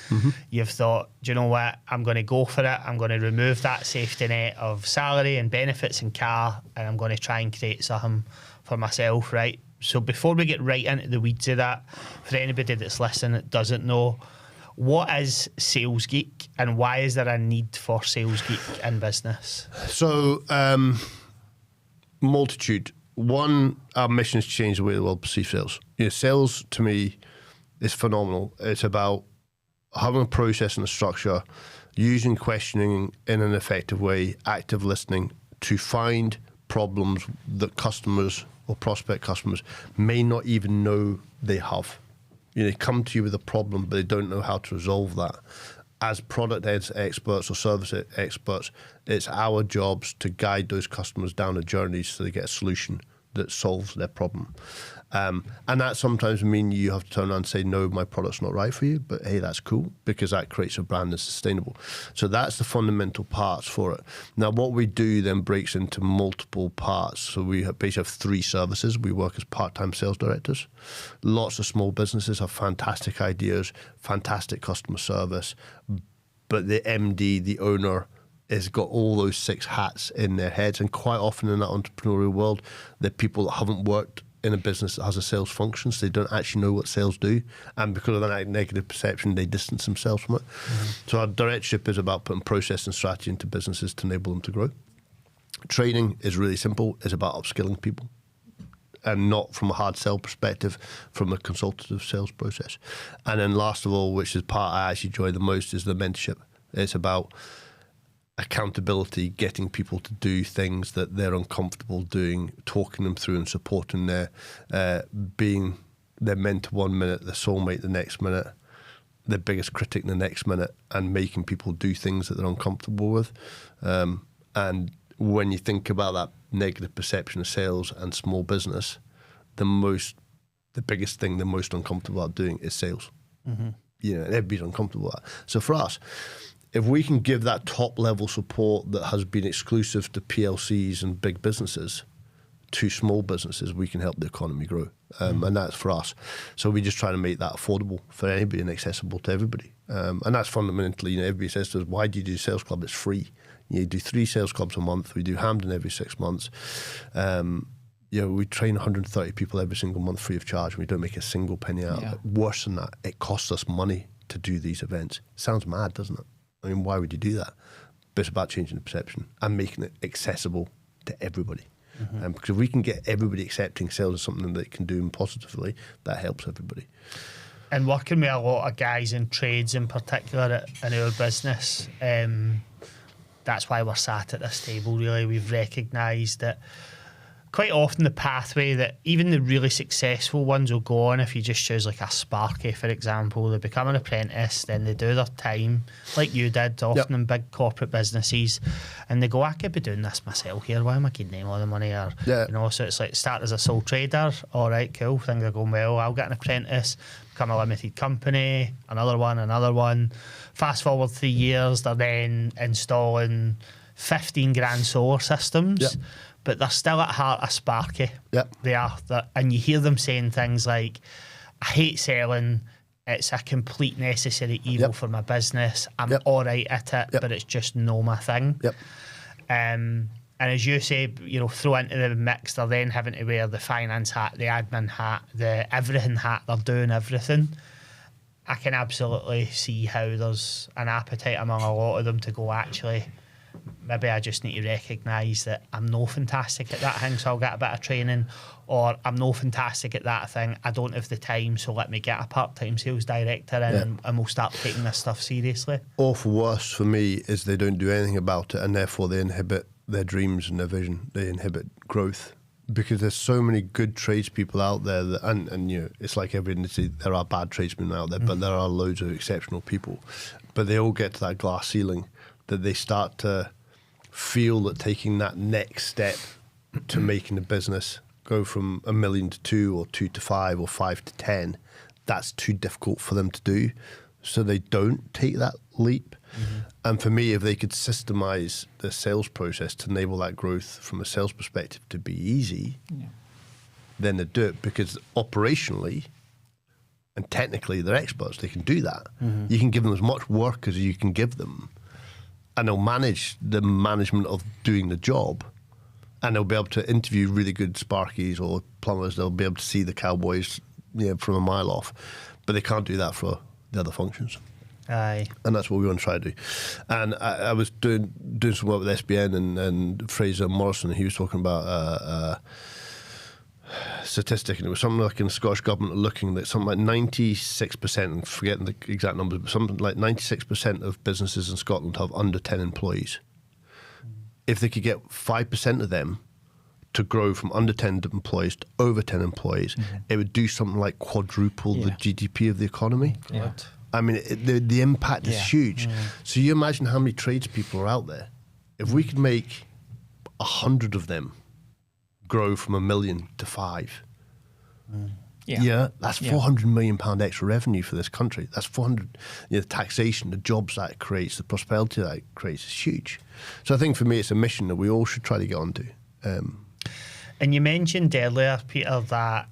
[SPEAKER 1] You've thought, do you know what? I'm going to go for it. I'm going to remove that safety net of salary and benefits and car, and I'm going to try and create something for myself, right? So before we get right into the weeds of that, for anybody that's listening that doesn't know, what is Sales Geek, and why is there a need for Sales Geek in business?
[SPEAKER 2] So, multitude. One, our mission is to change the way the world perceives sales. Sales to me is phenomenal. It's about having a process and a structure, using questioning in an effective way, active listening to find problems that customers or prospect customers may not even know they have. They come to you with a problem, but they don't know how to resolve that. As product experts or service experts, it's our jobs to guide those customers down a journey so they get a solution that solves their problem. And that sometimes means you have to turn around and say, no, my product's not right for you, but hey, that's cool, because that creates a brand that's sustainable. So that's the fundamental parts for it. Now, what we do then breaks into multiple parts. So we basically have 3 services. We work as part-time sales directors. Lots of small businesses have fantastic ideas, fantastic customer service, but the MD, the owner, has got all those 6 hats in their heads. And quite often in that entrepreneurial world, they're people that haven't worked in a business that has a sales function, so they don't actually know what sales do, and because of that negative perception, they distance themselves from it. So our directorship is about putting process and strategy into businesses to enable them to grow. Training is really simple. It's about upskilling people, and not from a hard sell perspective, from a consultative sales process. And then last of all, which is part I actually enjoy the most, is the mentorship. It's about accountability, getting people to do things that they're uncomfortable doing, talking them through and supporting their being their mentor 1 minute, their soulmate the next minute, their biggest critic the next minute, and making people do things that they're uncomfortable with. And when you think about that negative perception of sales and small business, the biggest thing they're most uncomfortable about doing is sales. Everybody's uncomfortable with that. So for us, if we can give that top level support that has been exclusive to PLCs and big businesses to small businesses, we can help the economy grow. And that's for us. So we just try to make that affordable for anybody and accessible to everybody. And that's fundamentally, everybody says to us, why do you do Sales Club? It's free. You do 3 Sales Clubs a month. We do Hampden every 6 months. We train 130 people every single month free of charge. We don't make a single penny out of it. Worse than that, it costs us money to do these events. Sounds mad, doesn't it? I mean, why would you do that? But it's about changing the perception and making it accessible to everybody. Because if we can get everybody accepting sales as something that they can do positively, that helps everybody.
[SPEAKER 1] And working with a lot of guys in trades in particular in our business, that's why we're sat at this table, really. We've recognised that quite often the pathway that even the really successful ones will go on, if you just choose like a Sparky, for example, they become an apprentice, then they do their time, like you did, often in big corporate businesses, and they go, I could be doing this myself here, why am I giving them all the money? Or, you know, so it's like start as a sole trader, all right, cool, things are going well, I'll get an apprentice, become a limited company, another one. Fast forward 3 years, they're then installing 15 grand solar systems. But they're still at heart a Sparky. They are. And you hear them saying things like, I hate selling, it's a complete necessary evil for my business. I'm all right at it, but it's just no my thing. And as you say, you know, throw into the mix, they're then having to wear the finance hat, the admin hat, the everything hat, they're doing everything. I can absolutely see how there's an appetite among a lot of them to go, actually, maybe I just need to recognise that I'm no fantastic at that thing, so I'll get a bit of training, or I'm no fantastic at that thing, I don't have the time, so let me get a part-time sales director in and we'll start taking this stuff seriously.
[SPEAKER 2] Or for worse for me is they don't do anything about it, and therefore they inhibit their dreams and their vision. They inhibit growth, because there's so many good tradespeople out there that, and you know, it's like every industry, there are bad tradesmen out there, but there are loads of exceptional people, but they all get to that glass ceiling that they start to feel that taking that next step to making the business go from 1 million to 2, or 2 to 5, or 5 to 10, that's too difficult for them to do. So they don't take that leap. And for me, if they could systemize the sales process to enable that growth from a sales perspective to be easy, then they do it, because operationally and technically they're experts. They can do that. You can give them as much work as you can give them, and they'll manage the management of doing the job, and they'll be able to interview really good Sparkies or plumbers. They'll be able to see the cowboys, you know, from a mile off, but they can't do that for the other functions.
[SPEAKER 1] Aye.
[SPEAKER 2] And that's what we want to try to do. And I was doing some work with SBN and Fraser Morrison, and he was talking about statistic, and it was something like in the Scottish government looking at something like 96%, and forgetting the exact numbers, but something like 96% of businesses in Scotland have under 10 employees. If they could get 5% of them to grow from under 10 employees to over 10 employees, it would do something like quadruple the GDP of the economy. I mean, the impact is huge. So you imagine how many tradespeople are out there. If we could make 100 of them grow from 1 million to 5, that's 400 million pound extra revenue for this country. That's 400. You know, the taxation, the jobs that it creates, the prosperity that it creates is huge. So I think for me, it's a mission that we all should try to get onto.
[SPEAKER 1] And you mentioned earlier, Peter, that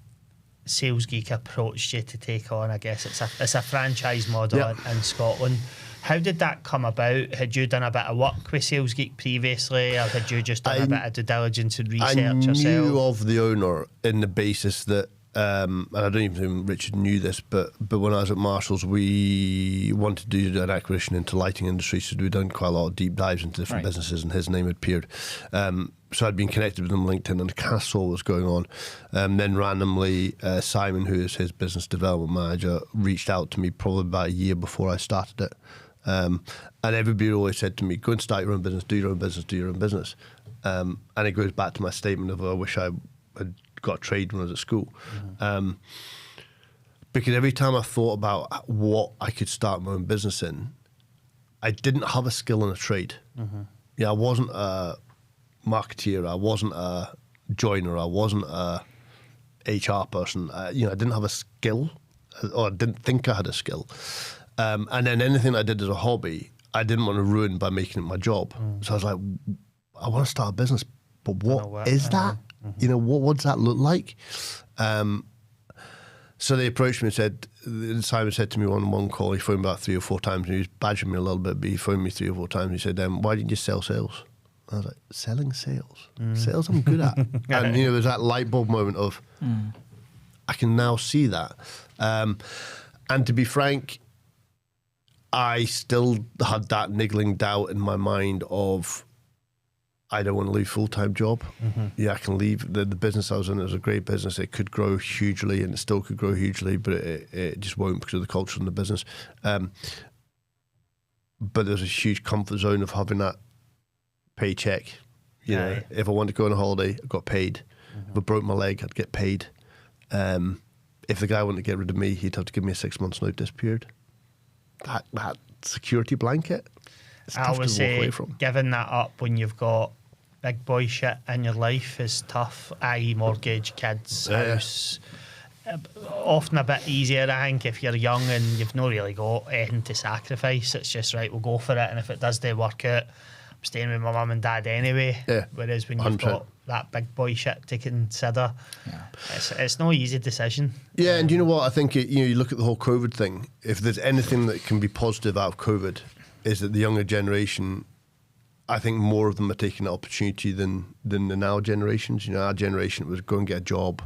[SPEAKER 1] Sales Geek approached you to take on, I guess it's a franchise model in Scotland. How did that come about? Had you done a bit of work with Sales Geek previously, or had you just done a bit of due diligence and research yourself?
[SPEAKER 2] I knew of the owner in the basis that, and I don't even think Richard knew this, but when I was at Marshall's, we wanted to do an acquisition into lighting industry, so we'd done quite a lot of deep dives into different businesses, and his name had appeared. So I'd been connected with him on LinkedIn, and I kind of saw what was going on. Then randomly, Simon, who is his business development manager, reached out to me probably about a year before I started it. And everybody always said to me, go and start your own business, do your own business, do your own business. And it goes back to my statement of, I wish I had got a trade when I was at school. Because every time I thought about what I could start my own business in, I didn't have a skill in a trade. Yeah, I wasn't a marketeer, I wasn't a joiner, I wasn't a HR person. I didn't have a skill, or I didn't think I had a skill. And then anything I did as a hobby, I didn't want to ruin by making it my job. So I was like, I want to start a business, but what is that? You know, what does that look like? So they approached me and said, Simon said to me on one call, he phoned me about 3 or 4 times, and he was badgering me a little bit, but he phoned me 3 or 4 times, and he said, why didn't you sell sales? I was like, selling sales? Sales I'm good at. And, you know, there's that light bulb moment of, I can now see that. And to be frank, I still had that niggling doubt in my mind of, I don't want to leave a full-time job. Yeah, I can leave. The business I was in, it was a great business. It could grow hugely, and it still could grow hugely, but it just won't because of the culture in the business. But there's a huge comfort zone of having that paycheck. You know, if I wanted to go on a holiday, I got paid. If I broke my leg, I'd get paid. If the guy wanted to get rid of me, he'd have to give me a 6 months notice period. That security blanket, it's
[SPEAKER 1] I
[SPEAKER 2] tough
[SPEAKER 1] would
[SPEAKER 2] to walk away
[SPEAKER 1] say
[SPEAKER 2] from.
[SPEAKER 1] giving that up when you've got big boy shit in your life is tough, i.e. mortgage, kids, house. Often a bit easier, I think, if you're young and you've not really got anything to sacrifice. It's just, right, we'll go for it, and if it does work out, I'm staying with my mum and dad anyway. Whereas when you've 100%. Got that big boy shit to consider, it's no easy decision.
[SPEAKER 2] Yeah, and you know what? I think you look at the whole COVID thing. If there's anything that can be positive out of COVID, is that the younger generation, I think more of them are taking the opportunity than the now generations. You know, our generation was go and get a job,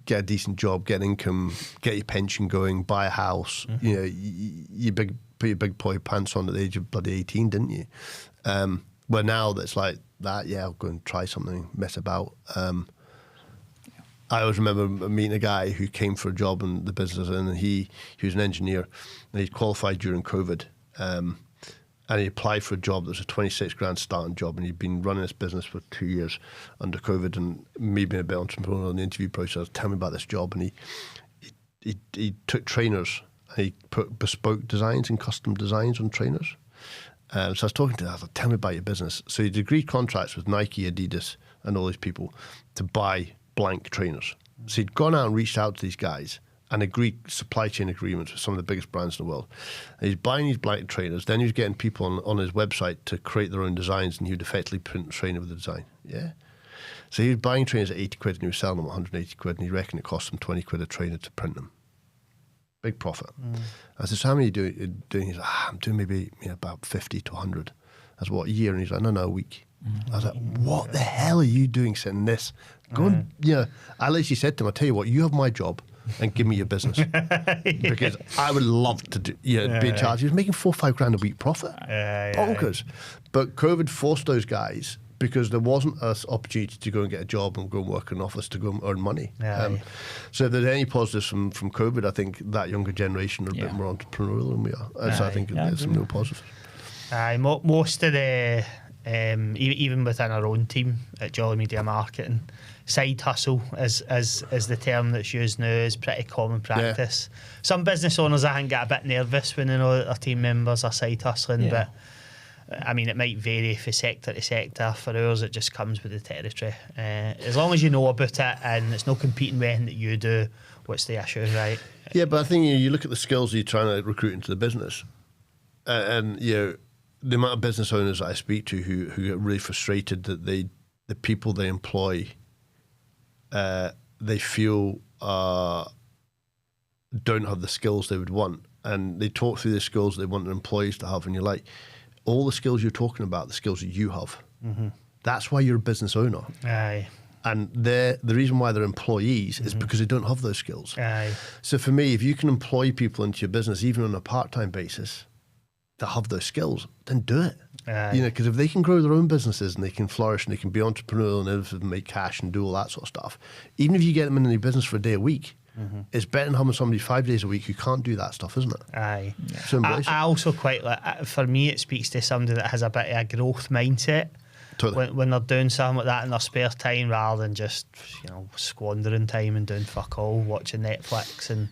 [SPEAKER 2] get a decent job, get income, get your pension going, buy a house. You know, you put your big boy pants on at the age of bloody 18, didn't you? Where now that's like that, I'll go and try something, mess about. I always remember meeting a guy who came for a job in the business, and he was an engineer, and he'd qualified during COVID. And he applied for a job that was a 26 grand starting job, and he'd been running this business for 2 years under COVID, and me being a bit entrepreneurial in the interview process, tell me about this job, and he took trainers, and he put bespoke designs and custom designs on trainers. So I was talking to him, I was like, tell me about your business. So he'd agreed contracts with Nike, Adidas, and all these people to buy blank trainers. So he'd gone out and reached out to these guys and agreed supply chain agreements with some of the biggest brands in the world. And he's buying these blank trainers, then he was getting people on his website to create their own designs, and he would effectively print the trainer with the design. Yeah. So he was buying trainers at 80 quid and he was selling them at 180 quid, and he reckoned it cost him 20 quid a trainer to print them. Big profit. I said, so how many are you doing? He's like, I'm doing maybe about 50 to 100. I said, what, a year? And he's like, no, a week. I was like, what the hell are you doing sending this? Go and, I literally said to him, I tell you what, you have my job and give me your business. Because I would love to be in charge. He was making 4 or 5 grand a week profit. Bonkers. But COVID forced those guys, because there wasn't an opportunity to go and get a job and go and work in an office to go and earn money. So if there's any positives from COVID, I think that younger generation are a bit more entrepreneurial than we are. So I think there's some real positives.
[SPEAKER 1] Most of the, even within our own team at Jolly Media Marketing, side hustle is the term that's used now, is pretty common practice. Some business owners, I think, get a bit nervous when they know that their team members are side hustling, but I mean, it might vary from sector to sector. For ours, it just comes with the territory. As long as you know about it and it's not competing with anything that you do, what's the issue, right?
[SPEAKER 2] Yeah, but I think you look at the skills you're trying to recruit into the business, and the amount of business owners that I speak to who get really frustrated that the people they employ, they feel don't have the skills they would want, and they talk through the skills they want their employees to have, and you're like, all the skills you're talking about, the skills that you have, that's why you're a business owner. And the reason why they're employees is because they don't have those skills. So for me, if you can employ people into your business, even on a part-time basis, that have those skills, then do it. Because if they can grow their own businesses and they can flourish and they can be entrepreneurial and make cash and do all that sort of stuff, even if you get them in your business for a day a week, it's better than having somebody 5 days a week who can't do that stuff, isn't it? So embrace it.
[SPEAKER 1] I also quite like, for me, it speaks to somebody that has a bit of a growth mindset.
[SPEAKER 2] Totally.
[SPEAKER 1] When they're doing something like that in their spare time, rather than just squandering time and doing fuck all, watching Netflix, and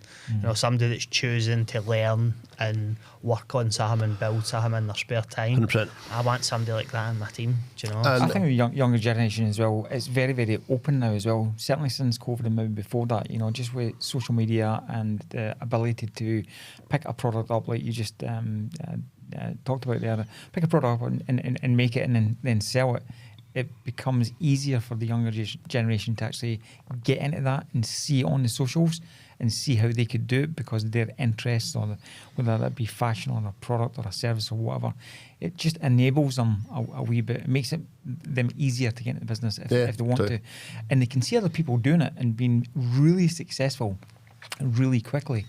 [SPEAKER 1] somebody that's choosing to learn and work on something and build something in their spare time.
[SPEAKER 2] 100%.
[SPEAKER 1] I want somebody like that in my team. Do you know?
[SPEAKER 3] I think the younger generation as well, it's very, very open now as well. Certainly since COVID and maybe before that, just with social media and the ability to pick a product up, like you just talked about there, pick a product up and make it and then sell it. It becomes easier for the younger generation to actually get into that and see it on the socials and see how they could do it, because their interests, or whether that be fashion or a product or a service or whatever, it just enables them a wee bit. It makes them easier to get into the business if they want to. And they can see other people doing it and being really successful really quickly.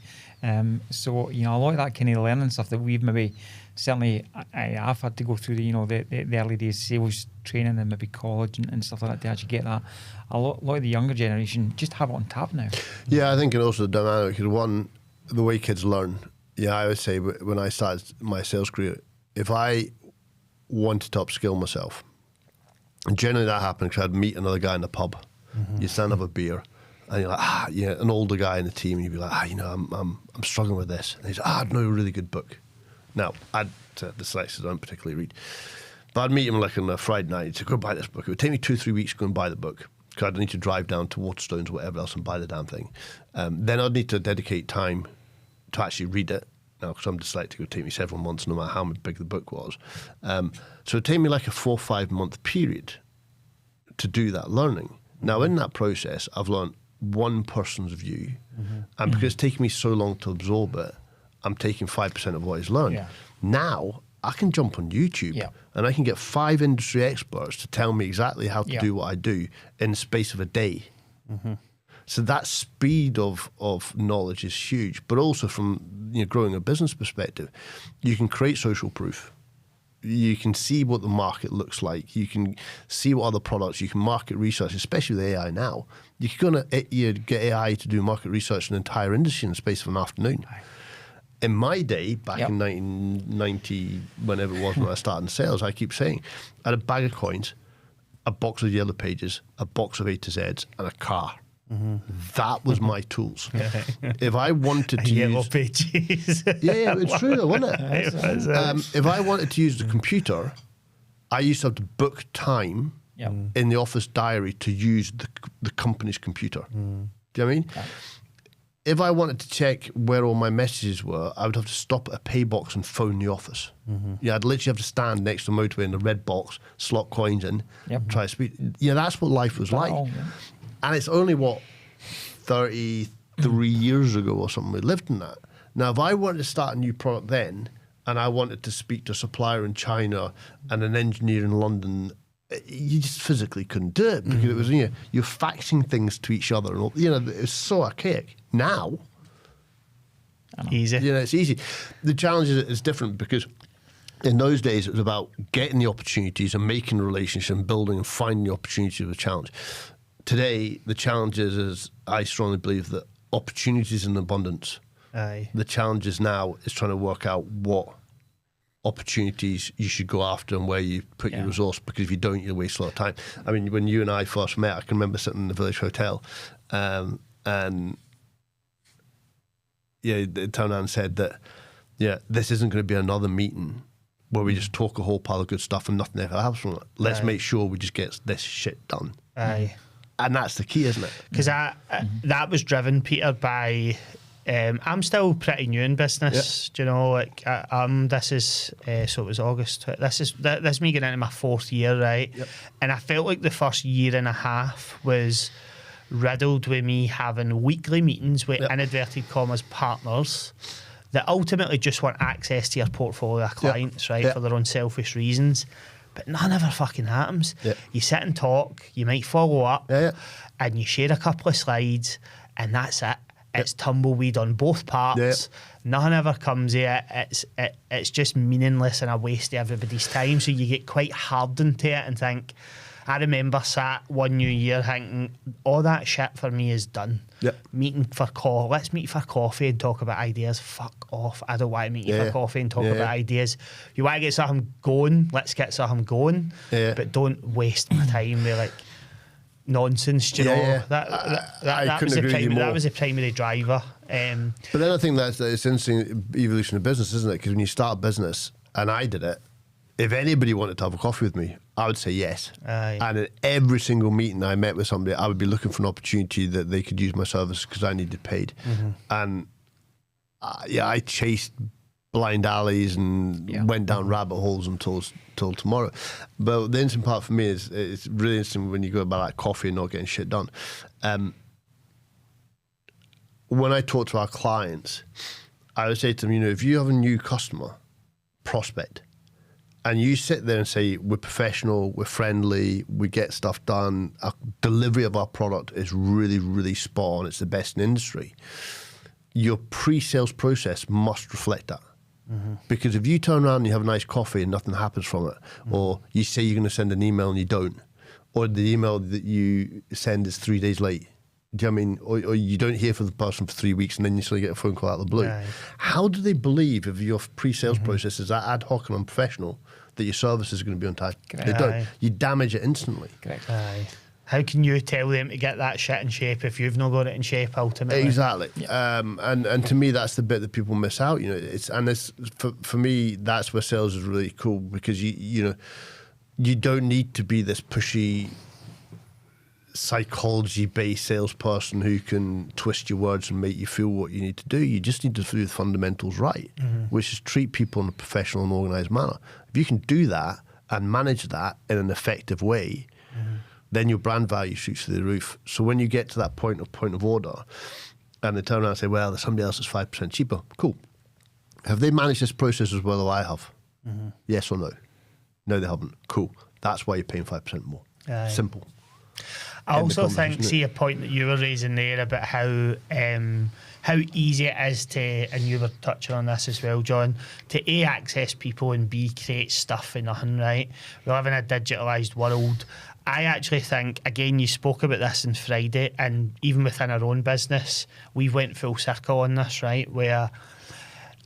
[SPEAKER 3] So a lot of that kind of learning stuff that we've maybe certainly I've had to go through the early days sales training and maybe college and stuff like that to actually get that. A lot of the younger generation just have it on tap now.
[SPEAKER 2] Yeah, I think, and also the dynamic, because one, the way kids learn. I would say when I started my sales career, if I wanted to upskill myself. And generally that happened because I'd meet another guy in the pub. You stand up a beer, and you're like, an older guy in the team, and you'd be like, I'm struggling with this. And he's like, I know a really good book. Now, dyslexics I don't particularly read. But I'd meet him like on a Friday night to go buy this book. It would take me 2 or 3 weeks to go and buy the book, because I'd need to drive down to Waterstones or whatever else and buy the damn thing. Then I'd need to dedicate time to actually read it. Now, because I'm dyslexic, it would take me several months, no matter how big the book was. So it would take me like a 4 or 5 month period to do that learning. Now, in that process, I've learned one person's view. And because it's taken me so long to absorb it, I'm taking 5% of what he's learned. Yeah. Now, I can jump on YouTube and I can get 5 industry experts to tell me exactly how to do what I do in the space of a day. So that speed of knowledge is huge. But also from growing a business perspective, you can create social proof. You can see what the market looks like. You can see what other products. You can market research, especially with AI now. You can get AI to do market research in an entire industry in the space of an afternoon. In my day, back in 1990, whenever it was when I started in sales, I keep saying, I had a bag of coins, a box of yellow pages, a box of A to Zs, and a car. That was my tools. If I wanted to
[SPEAKER 1] yellow pages.
[SPEAKER 2] It's true, wasn't it? If I wanted to use the computer, I used to have to book time in the office diary to use the company's computer. Do you know what I mean? If I wanted to check where all my messages were, I would have to stop at a pay box and phone the office. I'd literally have to stand next to the motorway in the red box, slot coins in, try to speak. That's what life was like. And it's only, 33 years ago or something we lived in that. Now, if I wanted to start a new product then, and I wanted to speak to a supplier in China and an engineer in London, you just physically couldn't do it because it was, you're faxing things to each other. And it was so archaic. Now,
[SPEAKER 1] easy.
[SPEAKER 2] It's easy. The challenge is different because in those days it was about getting the opportunities and making a relationship and building and finding the opportunity was a challenge. Today, the challenge is I strongly believe that opportunities in abundance.
[SPEAKER 1] Aye.
[SPEAKER 2] The challenge is now is trying to work out what opportunities you should go after and where you put your resource, because if you don't, you'll waste a lot of time. I mean, when you and I first met, I can remember sitting in the Village Hotel and they turned around and said that, this isn't going to be another meeting where we just talk a whole pile of good stuff and nothing ever happens from it. Let's make sure we just get this shit done.
[SPEAKER 1] Aye.
[SPEAKER 2] And that's the key, isn't it?
[SPEAKER 1] Because that was driven, Peter, by... I'm still pretty new in business, do you know? Like, this is so it was August. This is me getting into my 4th year, right? Yep. And I felt like the first year and a half was riddled with me having weekly meetings with in inverted commas partners that ultimately just want access to your portfolio of clients, right, for their own selfish reasons. But none ever fucking happens. You sit and talk, you might follow up, and you share a couple of slides, and that's it. It's tumbleweed on both parts. Nothing ever comes of it. It's just meaningless and a waste of everybody's time. So you get quite hardened to it and think, I remember sat one New Year thinking, all that shit for me is done. Meeting for coffee. Let's meet for coffee and talk about ideas. Fuck off. I don't want to meet you for coffee and talk about ideas. You want to get something going? Let's get something going. But don't waste my time with like nonsense, do you know? That was the primary driver.
[SPEAKER 2] But then I think that's interesting evolution of business, isn't it? Because when you start a business, and I did it, if anybody wanted to have a coffee with me, I would say yes. And at every single meeting I met with somebody, I would be looking for an opportunity that they could use my service because I needed paid. And I chased blind alleys and went down rabbit holes until tomorrow. But the interesting part for me is it's really interesting when you go about like coffee and not getting shit done. When I talk to our clients, I would say to them, if you have a new customer, prospect, and you sit there and say, we're professional, we're friendly, we get stuff done, our delivery of our product is really, really spot on, it's the best in the industry, your pre-sales process must reflect that. Because if you turn around and you have a nice coffee and nothing happens from it, or you say you're going to send an email and you don't, or the email that you send is 3 days late, do you know what I mean? Or you don't hear from the person for 3 weeks and then you suddenly get a phone call out of the blue. How do they believe if your pre-sales process is that ad hoc and unprofessional that your service is going to be on time.
[SPEAKER 3] Correct.
[SPEAKER 2] They don't.
[SPEAKER 1] Aye.
[SPEAKER 2] You damage it instantly.
[SPEAKER 3] Correct.
[SPEAKER 1] Aye. How can you tell them to get that shit in shape if you've not got it in shape ultimately?
[SPEAKER 2] Exactly. And to me, that's the bit that people miss out. You know, it's for me, that's where sales is really cool, because you don't need to be this pushy, psychology-based salesperson who can twist your words and make you feel what you need to do. You just need to do the fundamentals right, which is treat people in a professional and organised manner. If you can do that and manage that in an effective way, then your brand value shoots through the roof. So when you get to that point of order, and they turn around and say, well, there's somebody else that's 5% cheaper, cool. Have they managed this process as well as I have? Yes or no? No, they haven't. Cool. That's why you're paying 5% more.
[SPEAKER 1] Aye.
[SPEAKER 2] Simple.
[SPEAKER 1] I also think, see a point that you were raising there about how easy it is to, and you were touching on this as well, John, to A, access people, and B, create stuff for nothing, right? We live in a digitalised world. I actually think, again, you spoke about this on Friday, and even within our own business, we went full circle on this, right? Where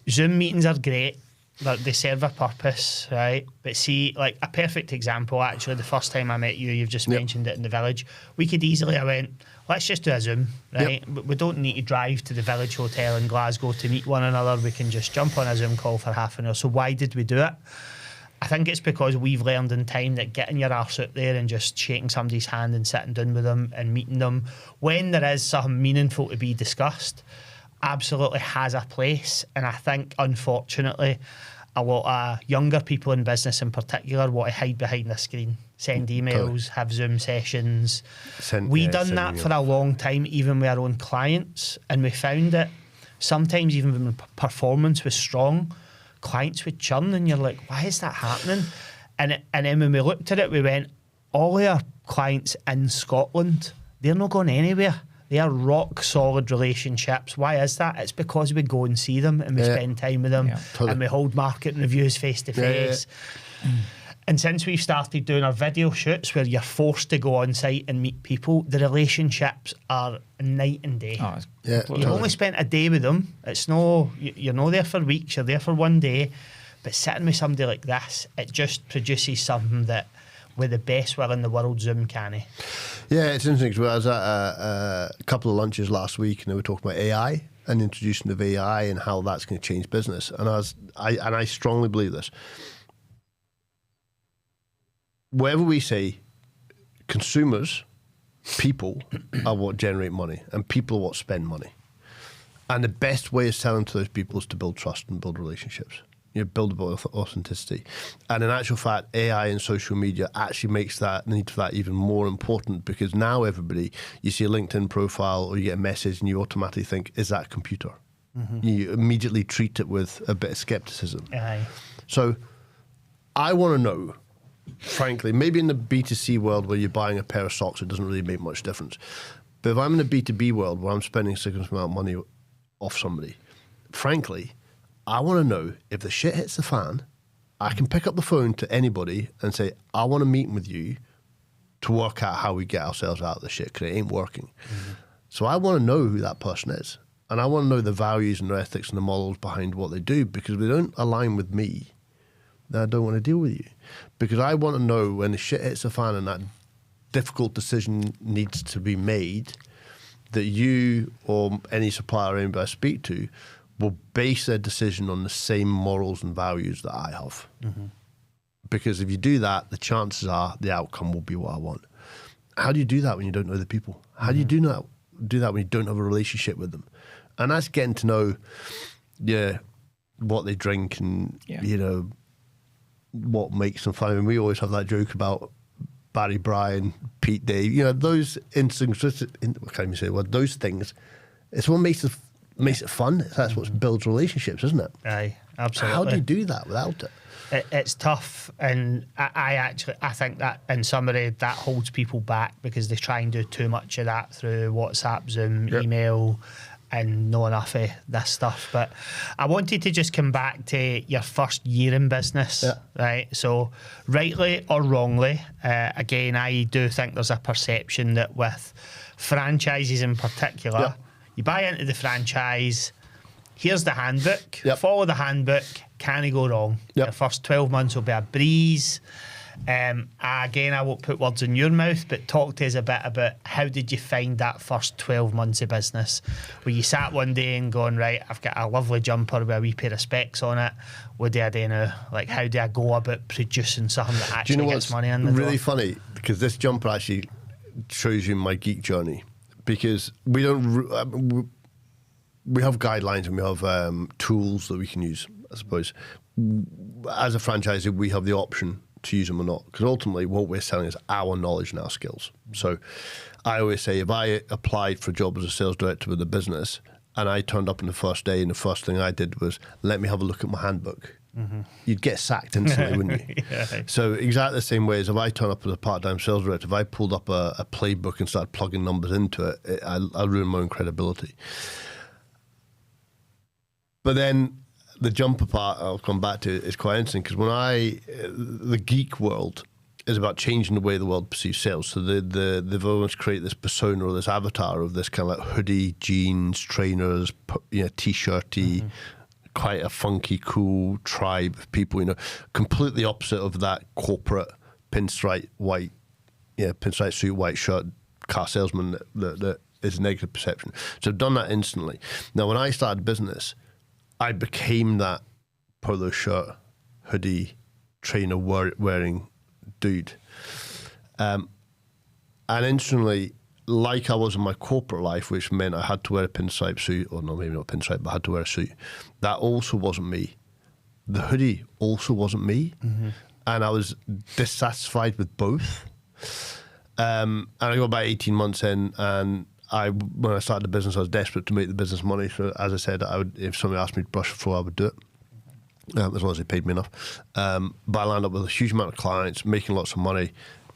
[SPEAKER 1] Zoom meetings are great, they serve a purpose, right? But see, like a perfect example, actually, the first time I met you, you've just mentioned it in the village. We could easily have went, let's just do a Zoom, right? But we don't need to drive to the Village Hotel in Glasgow to meet one another. We can just jump on a Zoom call for half an hour. So why did we do it? I think it's because we've learned in time that getting your arse out there and just shaking somebody's hand and sitting down with them and meeting them when there is something meaningful to be discussed absolutely has a place. And I think, unfortunately, a lot of younger people in business in particular want to hide behind the screen, send emails, have Zoom sessions. We done that for a long time, even with our own clients, and we found that sometimes even when performance was strong, clients would churn, and you're like, why is that happening? And then when we looked at it, we went, all our clients in Scotland, they're not going anywhere. They are rock solid relationships. Why is that? It's because we go and see them and we spend time with them and we hold market reviews face to face. And since we've started doing our video shoots where you're forced to go on site and meet people, the relationships are night and day. You've only spent a day with them. It's no, you're not there for weeks, you're there for one day. But sitting with somebody like this, it just produces something that with the best will in the world, Zoom can't.
[SPEAKER 2] Yeah, it's interesting because I was at a couple of lunches last week and they were talking about AI and introducing of AI and how that's going to change business. And I strongly believe this. Wherever we say consumers, people are what generate money and people are what spend money. And the best way of selling to those people is to build trust and build relationships. You build about authenticity. And in actual fact, AI and social media actually makes that need for that even more important, because now everybody, you see a LinkedIn profile or you get a message and you automatically think, is that a computer? You immediately treat it with a bit of skepticism. So I want to know, frankly, maybe in the B2C world where you're buying a pair of socks, it doesn't really make much difference. But if I'm in a B2B world where I'm spending a significant amount of money off somebody, frankly, I want to know if the shit hits the fan, I can pick up the phone to anybody and say, I want to meet with you to work out how we get ourselves out of the shit, because it ain't working. So I want to know who that person is. And I want to know the values and the ethics and the morals behind what they do, because if they don't align with me, then I don't want to deal with you. Because I want to know when the shit hits the fan and that difficult decision needs to be made, that you or any supplier or anybody I speak to will base their decision on the same morals and values that I have. Because if you do that, the chances are the outcome will be what I want. How do you do that when you don't know the people? How do you do that when you don't have a relationship with them? And that's getting to know, what they drink and, you know, what makes them fun. I mean, we always have that joke about Barry Bryan, Pete Dave, you know, those instincts, what can you say? Well, those things, it's what makes it fun. That's what builds relationships, isn't it?
[SPEAKER 1] Aye, absolutely.
[SPEAKER 2] How do you do that without it?
[SPEAKER 1] It's tough, and I think that in summary that holds people back because they try and do too much of that through WhatsApp, Zoom, email, and not enough of this stuff. But I wanted to just come back to your first year in business, right? So rightly or wrongly, again, I do think there's a perception that with franchises in particular, you buy into the franchise, here's the handbook.
[SPEAKER 2] Yep.
[SPEAKER 1] Follow the handbook. Can you go wrong?
[SPEAKER 2] Yep.
[SPEAKER 1] The first 12 months will be a breeze. Again, I won't put words in your mouth, but talk to us a bit about how did you find that first 12 months of business? Where you sat one day and going, right, I've got a lovely jumper with a wee pair of specs on it. What do I do now? Like, how do I go about producing something that actually gets money in the
[SPEAKER 2] really
[SPEAKER 1] door?
[SPEAKER 2] funny? Because this jumper actually shows you my geek journey. Because we don't... we have guidelines and we have tools that we can use, I suppose. As a franchisee, we have the option to use them or not, because ultimately what we're selling is our knowledge and our skills. So I always say, if I applied for a job as a sales director with a business and I turned up on the first day and the first thing I did was, let me have a look at my handbook, you'd get sacked instantly, wouldn't you?
[SPEAKER 1] Yeah.
[SPEAKER 2] So exactly the same way as if I turn up as a part-time sales director, if I pulled up a playbook and started plugging numbers into it, I'll ruin my own credibility. But then the jumper part I'll come back to is quite interesting, because the geek world is about changing the way the world perceives sales. So they've always created this persona or this avatar of this kind of like hoodie, jeans, trainers, t-shirty, quite a funky, cool tribe of people, completely opposite of that corporate pinstripe suit, white shirt, car salesman that is a negative perception. So I've done that instantly. Now, when I started business, I became that polo shirt, hoodie, trainer wearing dude. And instantly, like I was in my corporate life, which meant I had to wear a pinstripe suit, or no, maybe not pinstripe, but I had to wear a suit. That also wasn't me. The hoodie also wasn't me. And I was dissatisfied with both. And I got about 18 months in, and when I started the business, I was desperate to make the business money. So as I said, if somebody asked me to brush the floor, I would do it, as long as they paid me enough. But I landed up with a huge amount of clients, making lots of money.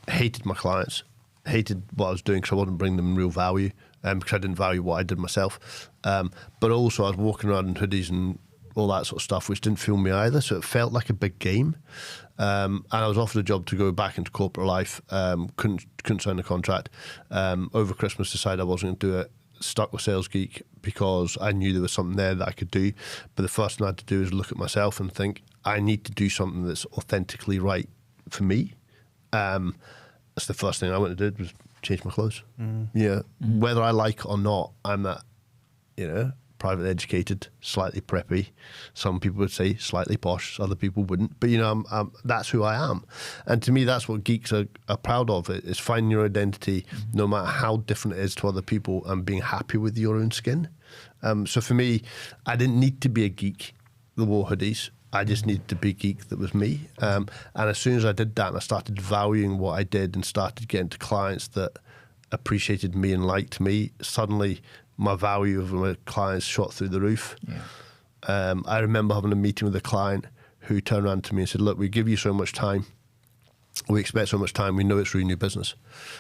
[SPEAKER 2] Hated my clients, hated what I was doing because I wasn't bringing them real value, because I didn't value what I did myself. But also I was walking around in hoodies and all that sort of stuff, which didn't feel me either. So it felt like a big game. And I was offered a job to go back into corporate life. Couldn't sign the contract. Over Christmas, decided I wasn't going to do it. Stuck with Sales Geek because I knew there was something there that I could do. But the first thing I had to do is look at myself and think, I need to do something that's authentically right for me. That's the first thing I went to do, was change my clothes. Whether I like it or not, I'm that, privately educated, slightly preppy. Some people would say slightly posh, other people wouldn't. But, that's who I am. And to me, that's what geeks are proud of, is finding your identity, no matter how different it is to other people, and being happy with your own skin. So for me, I didn't need to be a geek that wore hoodies. I just needed to be a geek that was me. And as soon as I did that and I started valuing what I did and started getting to clients that appreciated me and liked me, suddenly my value of my clients shot through the roof. I remember having a meeting with a client who turned around to me and said, look, we give you so much time. We expect so much time. We know it's ruining your business.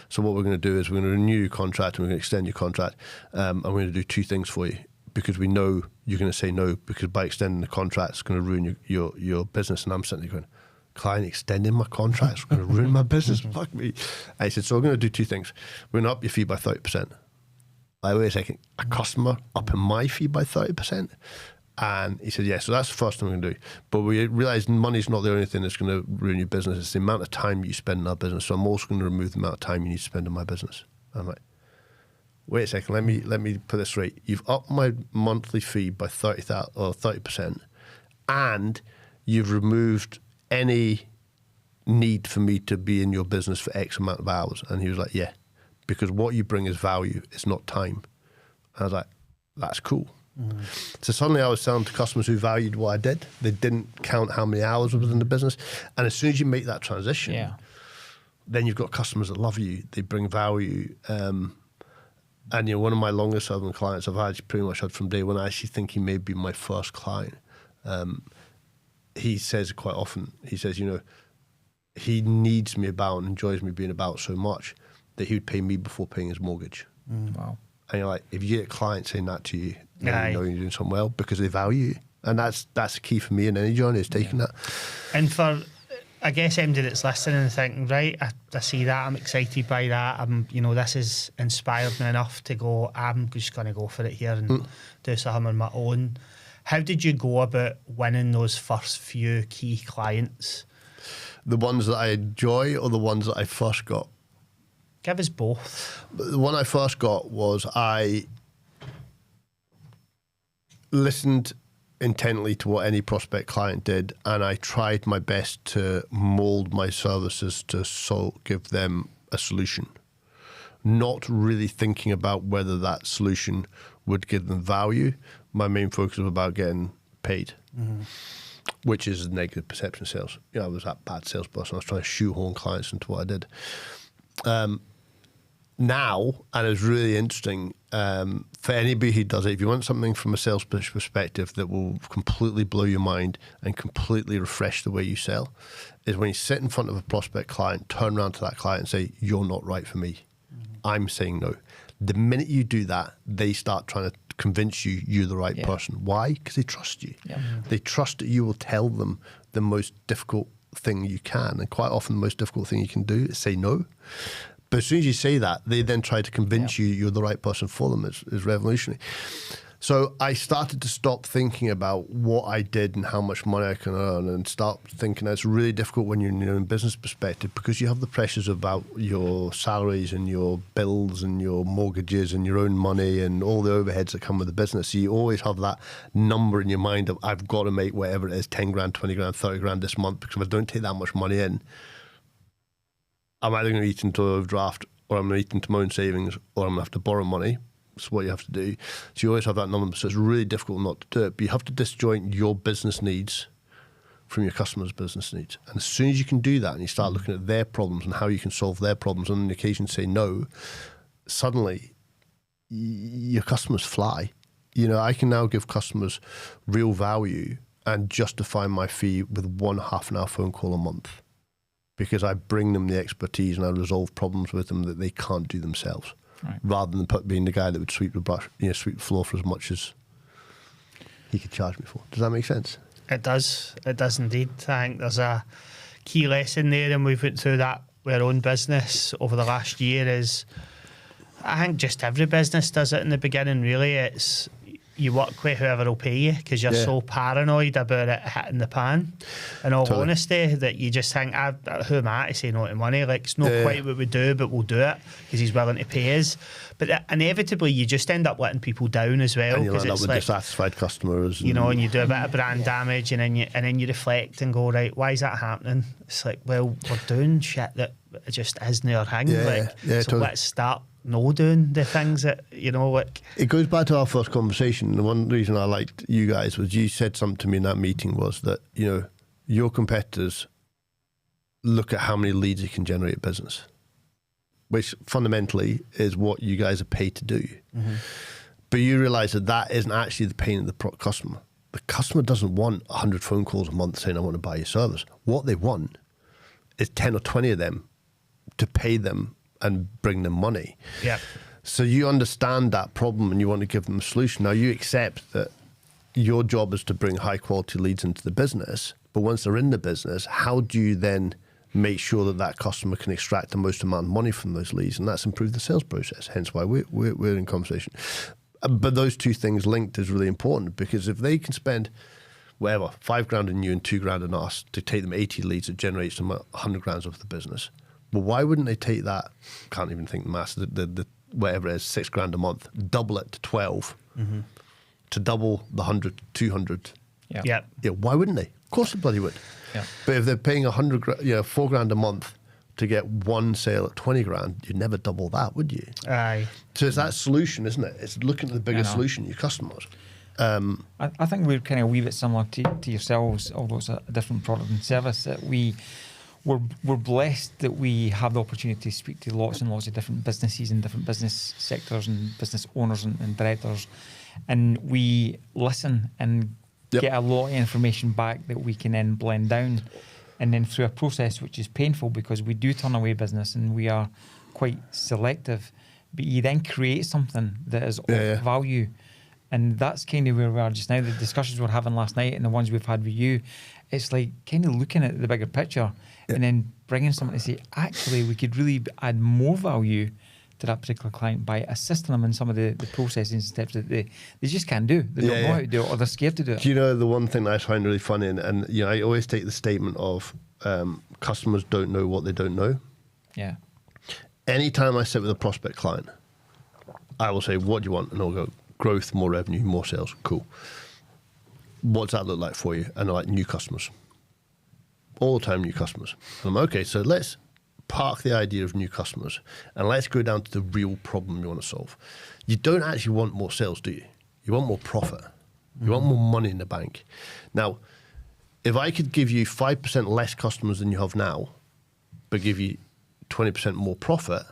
[SPEAKER 2] So what we're going to do is we're going to renew your contract and we're going to extend your contract. And we're going to do two things for you, because we know you're going to say no, because by extending the contract, it's going to ruin your business. And I'm sitting there going, client extending my contract is going to ruin my business. Fuck me. I said, so we're going to do two things. We're going to up your fee by 30%. Like, wait a second, a customer upping my fee by 30%? And he said, yeah, so that's the first thing we're going to do. But we realised money's not the only thing that's going to ruin your business. It's the amount of time you spend in our business. So I'm also going to remove the amount of time you need to spend in my business. And I'm like, wait a second, let me put this straight. You've upped my monthly fee by 30%, and you've removed any need for me to be in your business for X amount of hours. And he was like, yeah, because what you bring is value, it's not time. And I was like, that's cool. So suddenly I was selling to customers who valued what I did. They didn't count how many hours I was in the business. And as soon as you make that transition, then you've got customers that love you. They bring value. And one of my longest serving clients I've actually pretty much had from day one, I actually think he may be my first client. He says quite often, he says, he needs me about and enjoys me being about so much that he would pay me before paying his mortgage.
[SPEAKER 3] Wow.
[SPEAKER 2] And you're like, if you get a client saying that to you, then you know you're doing something well, because they value you. And that's the key for me in any journey, is taking that.
[SPEAKER 1] And for, I guess, MD that's listening and thinking, right, I see that, I'm excited by that, this has inspired me enough to go, I'm just going to go for it here and do something on my own. How did you go about winning those first few key clients?
[SPEAKER 2] The ones that I enjoy or the ones that I first got?
[SPEAKER 1] Give us both.
[SPEAKER 2] The one I first got was I listened intently to what any prospect client did, and I tried my best to mold my services to give them a solution, not really thinking about whether that solution would give them value. My main focus was about getting paid, which is a negative perception of sales. I was that bad salesperson. I was trying to shoehorn clients into what I did. Now, and it's really interesting, for anybody who does it, if you want something from a sales pitch perspective that will completely blow your mind and completely refresh the way you sell, is when you sit in front of a prospect client, turn around to that client and say, "You're not right for me. I'm saying no." The minute you do that, they start trying to convince you're the right person. Why? Because they trust you. They trust that you will tell them the most difficult thing you can, and quite often the most difficult thing you can do is say no. But as soon as you say that, they then try to convince you're the right person for them. It's revolutionary. So I started to stop thinking about what I did and how much money I can earn, and start thinking it's really difficult when you're in your own business perspective, because you have the pressures about your salaries and your bills and your mortgages and your own money and all the overheads that come with the business. So you always have that number in your mind of, I've got to make whatever it is, 10 grand, 20 grand, 30 grand this month, because if I don't take that much money in, I'm either going to eat into a overdraft, or I'm going to eat into my own savings, or I'm going to have to borrow money. That's what you have to do. So you always have that number. So it's really difficult not to do it. But you have to disjoint your business needs from your customers' business needs. And as soon as you can do that and you start looking at their problems and how you can solve their problems, and on the occasion say no, suddenly your customers fly. I can now give customers real value and justify my fee with 1 half-an-hour phone call a month, because I bring them the expertise and I resolve problems with them that they can't do themselves. Right. Rather than being the guy that would sweep the floor for as much as he could charge me for. Does that make sense?
[SPEAKER 1] It does. It does indeed. I think there's a key lesson there, and we've went through that with our own business over the last year. Is I think just every business does it in the beginning. Really, it's you work with whoever will pay you, because you're so paranoid about it hitting the pan, in all honesty, that you just think, who am I to say no to money? Like, it's not quite what we do, but we'll do it because he's willing to pay us. But inevitably, you just end up letting people down as well.
[SPEAKER 2] And you end up with dissatisfied customers.
[SPEAKER 1] And you do a bit of brand damage, and then you reflect and go, right, why is that happening? It's like, well, we're doing shit that just isn't our thing. So let's start doing the things that, like...
[SPEAKER 2] It goes back to our first conversation. The one reason I liked you guys was you said something to me in that meeting was that, your competitors look at how many leads you can generate a business, which fundamentally is what you guys are paid to do. But you realise that isn't actually the pain of the customer. The customer doesn't want 100 phone calls a month saying, I want to buy your service. What they want is 10 or 20 of them to pay them and bring them money.
[SPEAKER 1] Yeah.
[SPEAKER 2] So you understand that problem and you want to give them a solution. Now you accept that your job is to bring high quality leads into the business, but once they're in the business, how do you then make sure that customer can extract the most amount of money from those leads? And that's improve the sales process, hence why we're in conversation. But those two things linked is really important, because if they can spend whatever, 5 grand in you and 2 grand in us to take them 80 leads that generates them 100 grand off the business, well, why wouldn't they take that? Can't even think the maths. The whatever it is, 6 grand a month, double it to 12, to double the 100, 200.
[SPEAKER 1] Yeah.
[SPEAKER 2] Why wouldn't they? Of course they bloody would. Yeah. But if they're paying 4 grand a month to get one sale at 20 grand, you'd never double that, would you?
[SPEAKER 1] Aye.
[SPEAKER 2] So it's that solution, isn't it? It's looking at the bigger solution, your customers.
[SPEAKER 3] I think we're kind of a wee bit similar to yourselves, although it's a different product and service. That we're blessed that we have the opportunity to speak to lots and lots of different businesses and different business sectors and business owners and directors, and we listen and get a lot of information back that we can then blend down, and then through a process which is painful because we do turn away business and we are quite selective, but you then create something that is of value. And that's kind of where we are just now. The discussions we're having last night and the ones we've had with you, it's like kind of looking at the bigger picture and then bringing someone to say, actually, we could really add more value to that particular client by assisting them in some of the processing steps that they just can't do. They don't know how to do it, or they're scared to do it.
[SPEAKER 2] Do you know the one thing that I find really funny, and you know, I always take the statement of customers don't know what they don't know.
[SPEAKER 3] Yeah.
[SPEAKER 2] Anytime I sit with a prospect client, I will say, what do you want? And they'll go, growth, more revenue, more sales. Cool. What's that look like for you? And they're like, new customers. All the time, new customers. And I'm okay, so let's park the idea of new customers and let's go down to the real problem you want to solve. You don't actually want more sales, do you? You want more profit. You want more money in the bank. Now, if I could give you 5% less customers than you have now, but give you 20% more profit,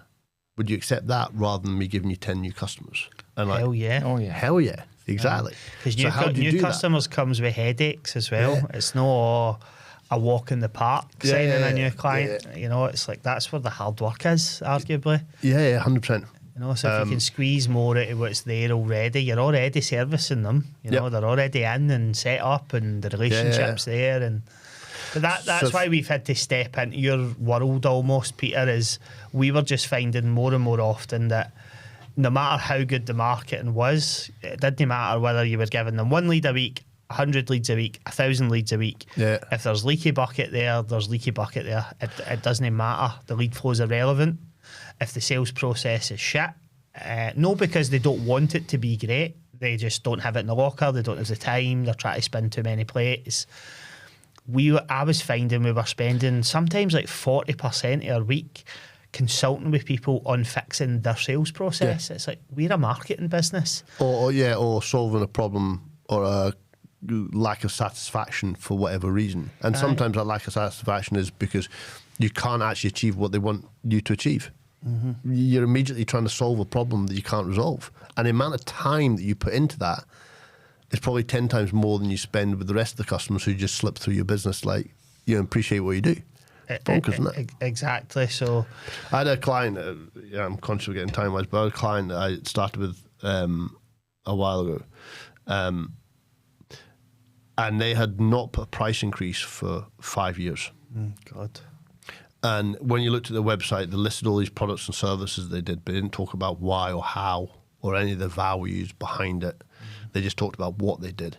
[SPEAKER 2] would you accept that rather than me giving you 10 new customers? And like,
[SPEAKER 1] hell yeah.
[SPEAKER 3] Oh, yeah.
[SPEAKER 2] Hell yeah. Exactly.
[SPEAKER 1] Because
[SPEAKER 2] So
[SPEAKER 1] new customers comes with headaches as well.
[SPEAKER 2] Yeah.
[SPEAKER 1] It's not a walk in the park signing a new client.
[SPEAKER 2] Yeah.
[SPEAKER 1] You know, it's like that's where the hard work is, arguably.
[SPEAKER 2] Yeah, 100%.
[SPEAKER 1] You know, so if you can squeeze more out of what's there already, you're already servicing them. You know, they're already in and set up, and the relationship's there. And but that's why we've had to step into your world almost, Peter. Is we were just finding more and more often that no matter how good the marketing was, it didn't matter whether you were giving them 1 lead a week, 100 leads a week, 1,000 leads a week.
[SPEAKER 2] Yeah.
[SPEAKER 1] If there's leaky bucket there, there's leaky bucket there. It doesn't matter. The lead flow is irrelevant. If the sales process is shit, no because they don't want it to be great, they just don't have it in the locker, they don't have the time, they're trying to spin too many plates. I was finding we were spending sometimes like 40% of our week consulting with people on fixing their sales process. It's like, we're a marketing business.
[SPEAKER 2] Or solving a problem or a lack of satisfaction for whatever reason. And sometimes that lack of satisfaction is because you can't actually achieve what they want you to achieve. You're immediately trying to solve a problem that you can't resolve. And the amount of time that you put into that is probably 10 times more than you spend with the rest of the customers who just slip through your business like, you appreciate what you do. Bonkers, isn't it?
[SPEAKER 1] Exactly. So
[SPEAKER 2] I had a client, I'm conscious of getting time-wise, but I had a client that I started with a while ago. And they had not put a price increase for 5 years.
[SPEAKER 1] God.
[SPEAKER 2] And when you looked at their website, they listed all these products and services they did, but they didn't talk about why or how or any of the values behind it. They just talked about what they did.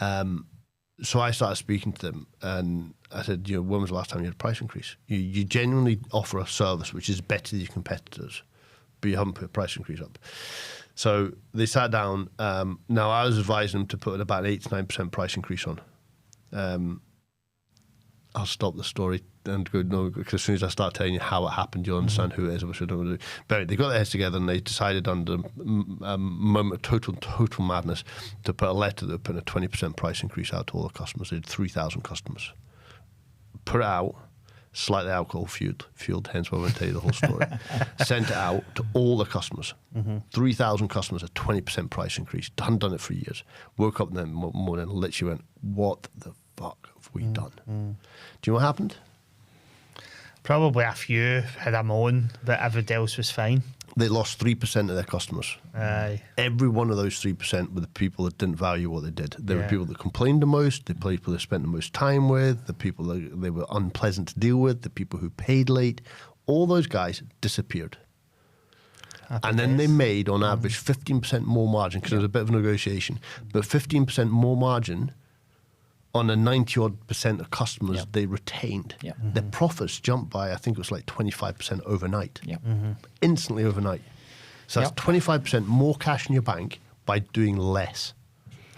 [SPEAKER 2] So I started speaking to them, and I said, when was the last time you had a price increase? You genuinely offer a service which is better than your competitors, but you haven't put a price increase up. So they sat down. Now I was advising them to put about an 8 to 9% price increase on. I'll stop the story and go, no, because as soon as I start telling you how it happened, you'll understand who it is, which I don't want to do. But they got their heads together and they decided under a moment of total madness to put a letter that put a 20% price increase out to all the customers. They had 3,000 customers. Put it out, slightly alcohol fueled, hence why I won't tell you the whole story. Sent it out to all the customers. 3,000 customers, a 20% price increase. Hadn't done it for years. Woke up in the morning and literally went, what the fuck have we done? Do you know what happened?
[SPEAKER 1] Probably a few had a moan, but everybody else was fine.
[SPEAKER 2] They lost 3% of their customers.
[SPEAKER 1] Aye.
[SPEAKER 2] Every one of those 3% were the people that didn't value what they did. They were people that complained the most, the people they spent the most time with, the people that they were unpleasant to deal with, the people who paid late. All those guys disappeared. And then they made, on average, 15% more margin, because there was a bit of a negotiation, but 15% more margin on a 90-odd% of customers they retained. Their profits jumped by, I think it was like 25% overnight. Instantly overnight. So that's 25% more cash in your bank by doing less.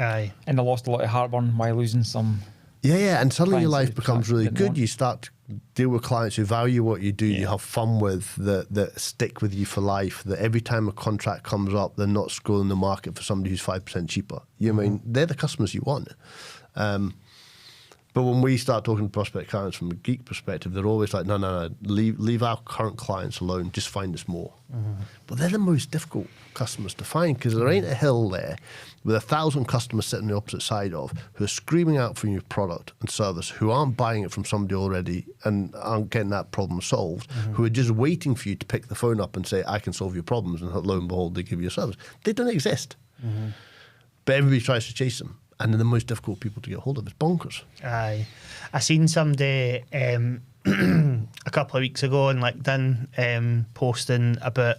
[SPEAKER 1] Aye.
[SPEAKER 3] And they lost a lot of heartburn while losing some.
[SPEAKER 2] And suddenly your life becomes really good.
[SPEAKER 3] Want.
[SPEAKER 2] You start to deal with clients who value what you do, you have fun with, that stick with you for life, that every time a contract comes up, they're not scrolling the market for somebody who's 5% cheaper. You mean, they're the customers you want. But when we start talking to prospect clients from a geek perspective, they're always like, no, leave our current clients alone, just find us more. But they're the most difficult customers to find, because there ain't a hill there with 1,000 customers sitting on the opposite side of, who are screaming out for your product and service, who aren't buying it from somebody already and aren't getting that problem solved, who are just waiting for you to pick the phone up and say, I can solve your problems, and lo and behold, they give you a service. They don't exist. But everybody tries to chase them. And they're the most difficult people to get hold of. It's bonkers.
[SPEAKER 1] Aye. I seen somebody a couple of weeks ago on LinkedIn, posting about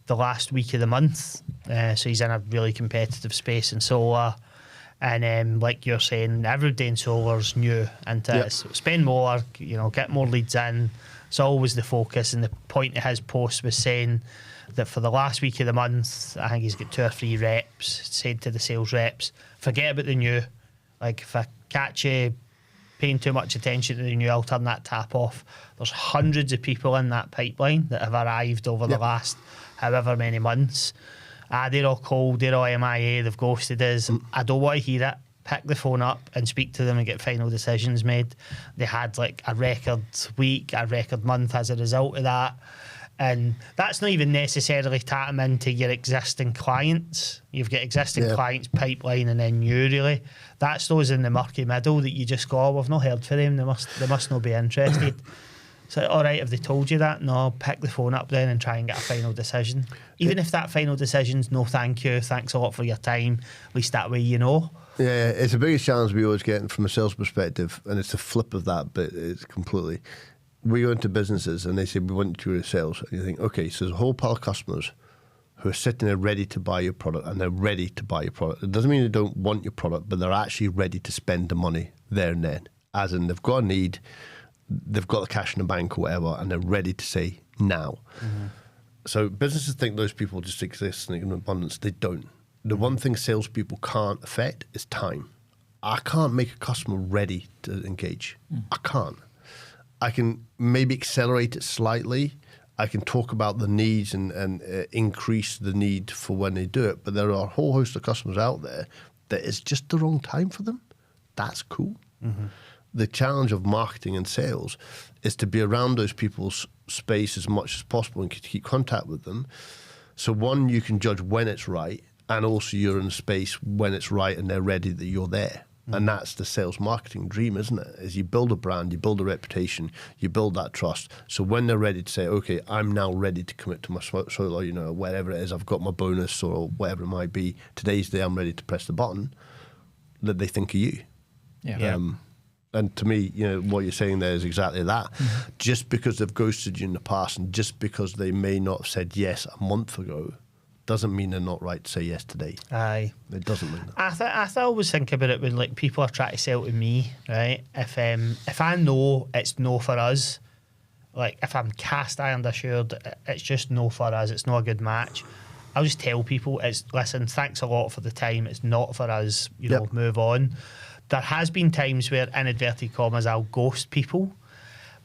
[SPEAKER 1] the last week of the month. So he's in a really competitive space in solar. And like you're saying, everybody in solar's new into it. So spend more, get more leads in. It's always the focus. And the point of his post was saying that for the last week of the month, I think he's got 2 or 3 reps, said to the sales reps, forget about the new. Like, if I catch you paying too much attention to the new, I'll turn that tap off. There's hundreds of people in that pipeline that have arrived over the last however many months. They're all cold, they're all MIA, they've ghosted us. I don't want to hear it. Pick the phone up and speak to them and get final decisions made. They had a record week, a record month as a result of that. And that's not even necessarily tapping into your existing clients. You've got existing clients, pipeline, and then you really. That's those in the murky middle that you just go, oh, we've not heard from them. They must not be interested. So, all right, have they told you that? No, pick the phone up then and try and get a final decision. Even if that final decision's no thank you, thanks a lot for your time, at least that way you know.
[SPEAKER 2] Yeah, it's the biggest challenge we always get from a sales perspective, and it's the flip of that, but it's completely. We go into businesses and they say, we want you to sales. And you think, okay, so there's a whole pile of customers who are sitting there ready to buy your product, and they're ready to buy your product. It doesn't mean they don't want your product, but they're actually ready to spend the money there and then. As in, they've got a need, they've got the cash in the bank or whatever, and they're ready to say now. Mm-hmm. So businesses think those people just exist in abundance. They don't. The one thing salespeople can't affect is time. I can't make a customer ready to engage. I can't. I can maybe accelerate it slightly. I can talk about the needs and increase the need for when they do it. But there are a whole host of customers out there that it's just the wrong time for them. That's cool. Mm-hmm. The challenge of marketing and sales is to be around those people's space as much as possible and keep contact with them. So one, you can judge when it's right, and also you're in a space when it's right and they're ready that you're there. And that's the sales marketing dream, isn't it? Is you build a brand, you build a reputation, you build that trust. So when they're ready to say, okay, I'm now ready to commit to my solar, whatever it is, I've got my bonus or whatever it might be, today's the day I'm ready to press the button, that they think of you.
[SPEAKER 3] Yeah.
[SPEAKER 2] And to me, what you're saying there is exactly that. Mm-hmm. Just because they've ghosted you in the past and just because they may not have said yes a month ago, doesn't mean they're not right to say yes today.
[SPEAKER 1] Aye.
[SPEAKER 2] It doesn't mean that.
[SPEAKER 1] I always think about it when people are trying to sell to me, right? If I know it's no for us, if I'm cast iron assured, it's just no for us, it's not a good match, I'll just tell people, listen, thanks a lot for the time, it's not for us, move on. There has been times where, in inverted commas, I'll ghost people,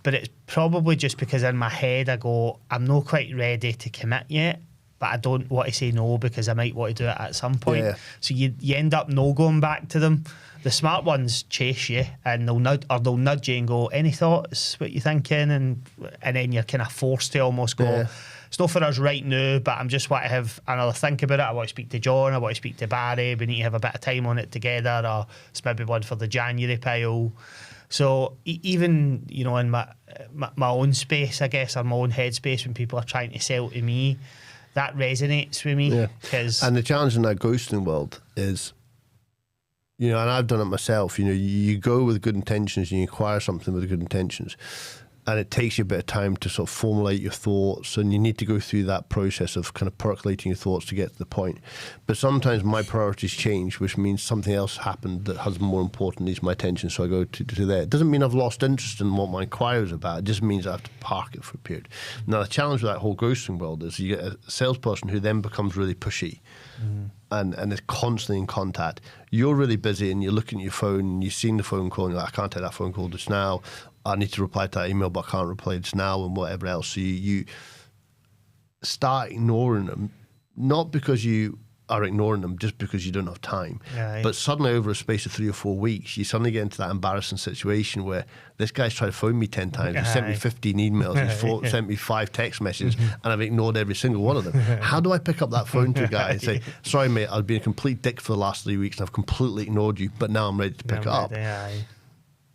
[SPEAKER 1] but it's probably just because in my head I go, I'm not quite ready to commit yet, but I don't want to say no because I might want to do it at some point. Yeah. So you end up no going back to them. The smart ones chase you and they'll nudge you and go, any thoughts, what you thinking? And then you're kind of forced to almost go, it's not for us right now, but I'm just want to have another think about it. I want to speak to John, I want to speak to Barry, we need to have a bit of time on it together, or it's maybe one for the January pile. So even, in my own space, I guess, or my own headspace, when people are trying to sell to me, that resonates with me.
[SPEAKER 2] And the challenge in that ghosting world is, and I've done it myself, you go with good intentions and you acquire something with good intentions, and it takes you a bit of time to sort of formulate your thoughts, and you need to go through that process of kind of percolating your thoughts to get to the point. But sometimes my priorities change, which means something else happened that has more important needs my attention, so I go to there. It doesn't mean I've lost interest in what my inquiry is about. It just means I have to park it for a period. Now, the challenge with that whole ghosting world is you get a salesperson who then becomes really pushy and is constantly in contact. You're really busy and you're looking at your phone and you've seen the phone call and you're like, I can't take that phone call just now. I need to reply to that email, but I can't reply just now, and whatever else. So you start ignoring them, not because you are ignoring them, just because you don't have time. Right. But suddenly, over a space of 3 or 4 weeks, you suddenly get into that embarrassing situation where this guy's tried to phone me 10 times. He sent me 15 emails. He sent me 5 text messages, and I've ignored every single one of them. How do I pick up that phone to a guy and say, sorry, mate, I've been a complete dick for the last 3 weeks, and I've completely ignored you, but now I'm ready to pick it up?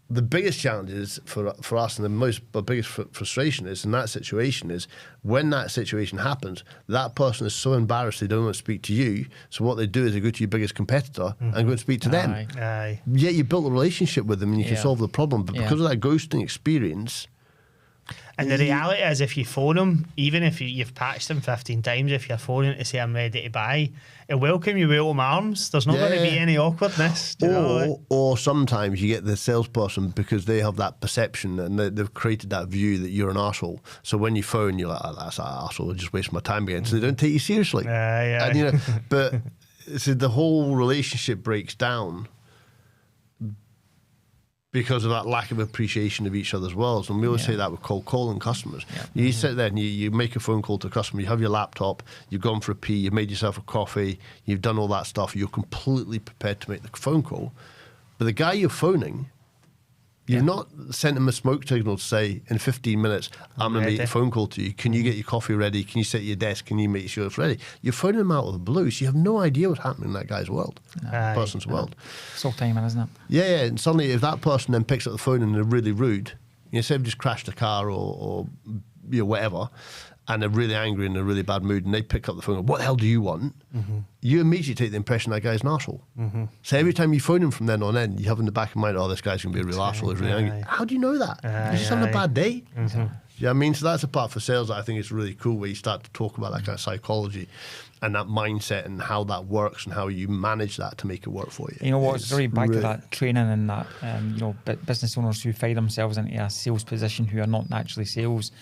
[SPEAKER 2] The biggest challenge is for us, and the biggest frustration is in that situation is when that situation happens, that person is so embarrassed they don't want to speak to you. So what they do is they go to your biggest competitor and go and speak to them.
[SPEAKER 1] Aye.
[SPEAKER 2] Yeah, you built a relationship with them and you can solve the problem, but because of that ghosting experience,
[SPEAKER 1] And the reality is, if you phone them, even if you've patched them 15 times, if you're phoning to say I'm ready to buy, they'll welcome you with open arms. There's not going to be any awkwardness.
[SPEAKER 2] Or sometimes you get the salesperson because they have that perception and they've created that view that you're an arsehole. So when you phone, you're like, oh, that's an arsehole, I'll just waste my time again. So they don't take you seriously.
[SPEAKER 1] Yeah.
[SPEAKER 2] And, but so the whole relationship breaks down because of that lack of appreciation of each other's worlds. And we always say that with cold calling customers. Yeah. You sit there and you make a phone call to a customer, you have your laptop, you've gone for a pee, you've made yourself a coffee, you've done all that stuff, you're completely prepared to make the phone call. But the guy you're phoning, you've not sent him a smoke signal to say, in 15 minutes, I'm going to make a phone call to you. Can you get your coffee ready? Can you sit at your desk? Can you make sure it's ready? You're phoning him out of the blue, so you have no idea what's happening in that guy's world, person's world.
[SPEAKER 3] It's all timing, isn't it?
[SPEAKER 2] Yeah, and suddenly if that person then picks up the phone and they're really rude, instead of just crashed a car or whatever, and they're really angry and in a really bad mood, and they pick up the phone and go, what the hell do you want? You immediately take the impression that guy's an arsehole. So every time you phone him from then on in, you have in the back of mind, oh, this guy's going to be a real arsehole, he's really angry. How do you know that? He's just having a bad day. You know what I mean? So that's a part for sales that I think is really cool, where you start to talk about that kind of psychology and that mindset and how that works and how you manage that to make it work for you.
[SPEAKER 3] You know what, it's really back to that training and that business owners who find themselves into a sales position who are not naturally sales.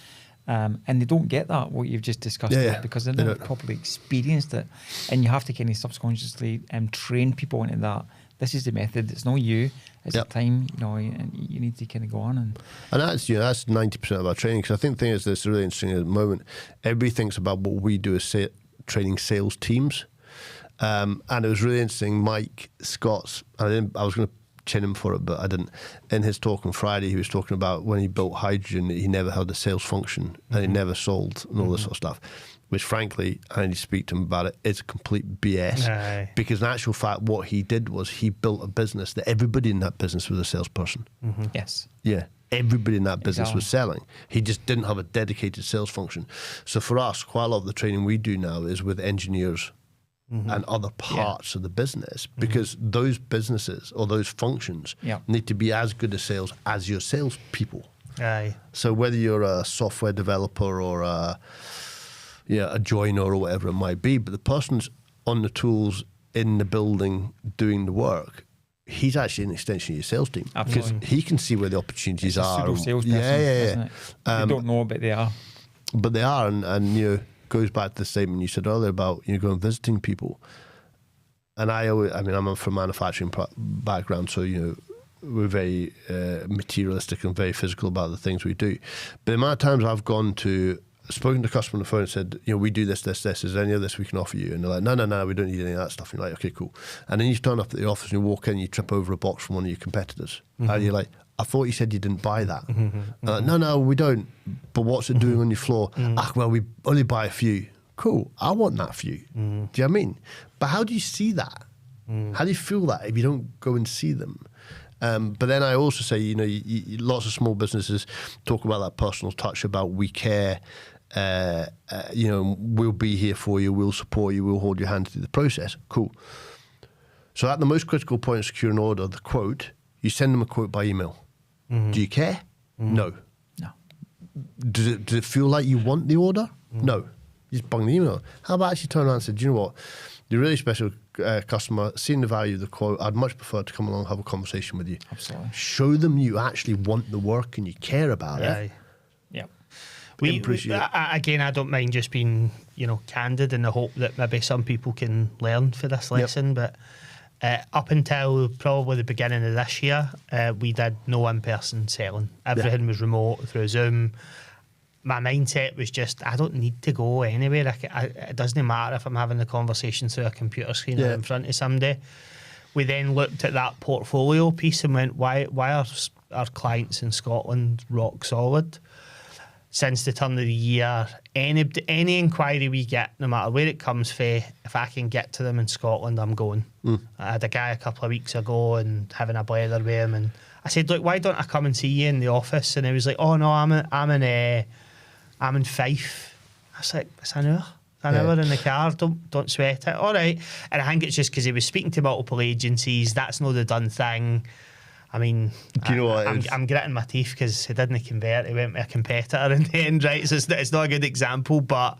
[SPEAKER 3] And they don't get that, what you've just discussed, because they're not properly experienced it. And you have to kind of subconsciously train people into that. This is the method. It's not you. It's the time, and you need to kind of go on. And
[SPEAKER 2] that's 90% of our training. Because I think the thing is, that's really interesting at the moment. Everybody thinks about what we do as training sales teams. And it was really interesting. Mike Scott's, I was going to chin him for it, but I didn't. In his talk on Friday, he was talking about when he built hydrogen, he never had a sales function and he never sold and all this sort of stuff, which frankly, I need to speak to him about it, is complete BS. Because in actual fact, what he did was he built a business that everybody in that business was a salesperson.
[SPEAKER 3] Yes.
[SPEAKER 2] Yeah. Everybody in that business was selling. He just didn't have a dedicated sales function. So for us, quite a lot of the training we do now is with engineers and other parts of the business, because those businesses or those functions need to be as good at sales as your salespeople. So whether you're a software developer or a joiner or whatever it might be, but the person's on the tools in the building doing the work, he's actually an extension of your sales team. Because he can see where the opportunities are.
[SPEAKER 3] It's a salesperson, isn't it? They don't know, but they are.
[SPEAKER 2] But they are, and goes back to the statement you said earlier about going visiting people. And I'm from a manufacturing background, so we're very materialistic and very physical about the things we do. But the amount of times I've spoken to a customer on the phone and said, we do this, is there any of this we can offer you? And they're like, no, we don't need any of that stuff. And you're like, okay, cool. And then you turn up at the office and you walk in and you trip over a box from one of your competitors. And you're like, I thought you said you didn't buy that. Like, no, we don't. But what's it doing on your floor? Well, we only buy a few. Cool, I want that few. Do you know what I mean? But how do you see that? How do you feel that if you don't go and see them? But then I also say, lots of small businesses talk about that personal touch, about we care, we'll be here for you, we'll support you, we'll hold your hand through the process. Cool. So at the most critical point of securing an order, the quote, you send them a quote by email. Do you care? No. Does it feel like you want the order? No. You just bung the email. How about actually turn around and say, do you know what? You're a really special customer, seeing the value of the quote, I'd much prefer to come along and have a conversation with you.
[SPEAKER 3] Absolutely.
[SPEAKER 2] Show them you actually want the work and you care about it.
[SPEAKER 3] Yeah.
[SPEAKER 1] Again, I don't mind just being, candid in the hope that maybe some people can learn for this lesson, but up until probably the beginning of this year, we did no in-person selling. Everything was remote through Zoom. My mindset was just, I don't need to go anywhere. It doesn't matter if I'm having the conversation through a computer screen or in front of somebody. We then looked at that portfolio piece and went, why are our clients in Scotland rock solid? Since the turn of the year, any inquiry we get, no matter where it comes from, if I can get to them in Scotland, I'm going. I had a guy a couple of weeks ago and having a blather with him, and I said, look, why don't I come and see you in the office? And he was like, oh no, I'm in Fife. I was like, it's an hour in the car, don't sweat it. All right. And I think it's just because he was speaking to multiple agencies, that's not the done thing. I mean,
[SPEAKER 2] do you know what?
[SPEAKER 1] I'm gritting my teeth because he didn't convert. He went with a competitor in the end, right? So it's not a good example, but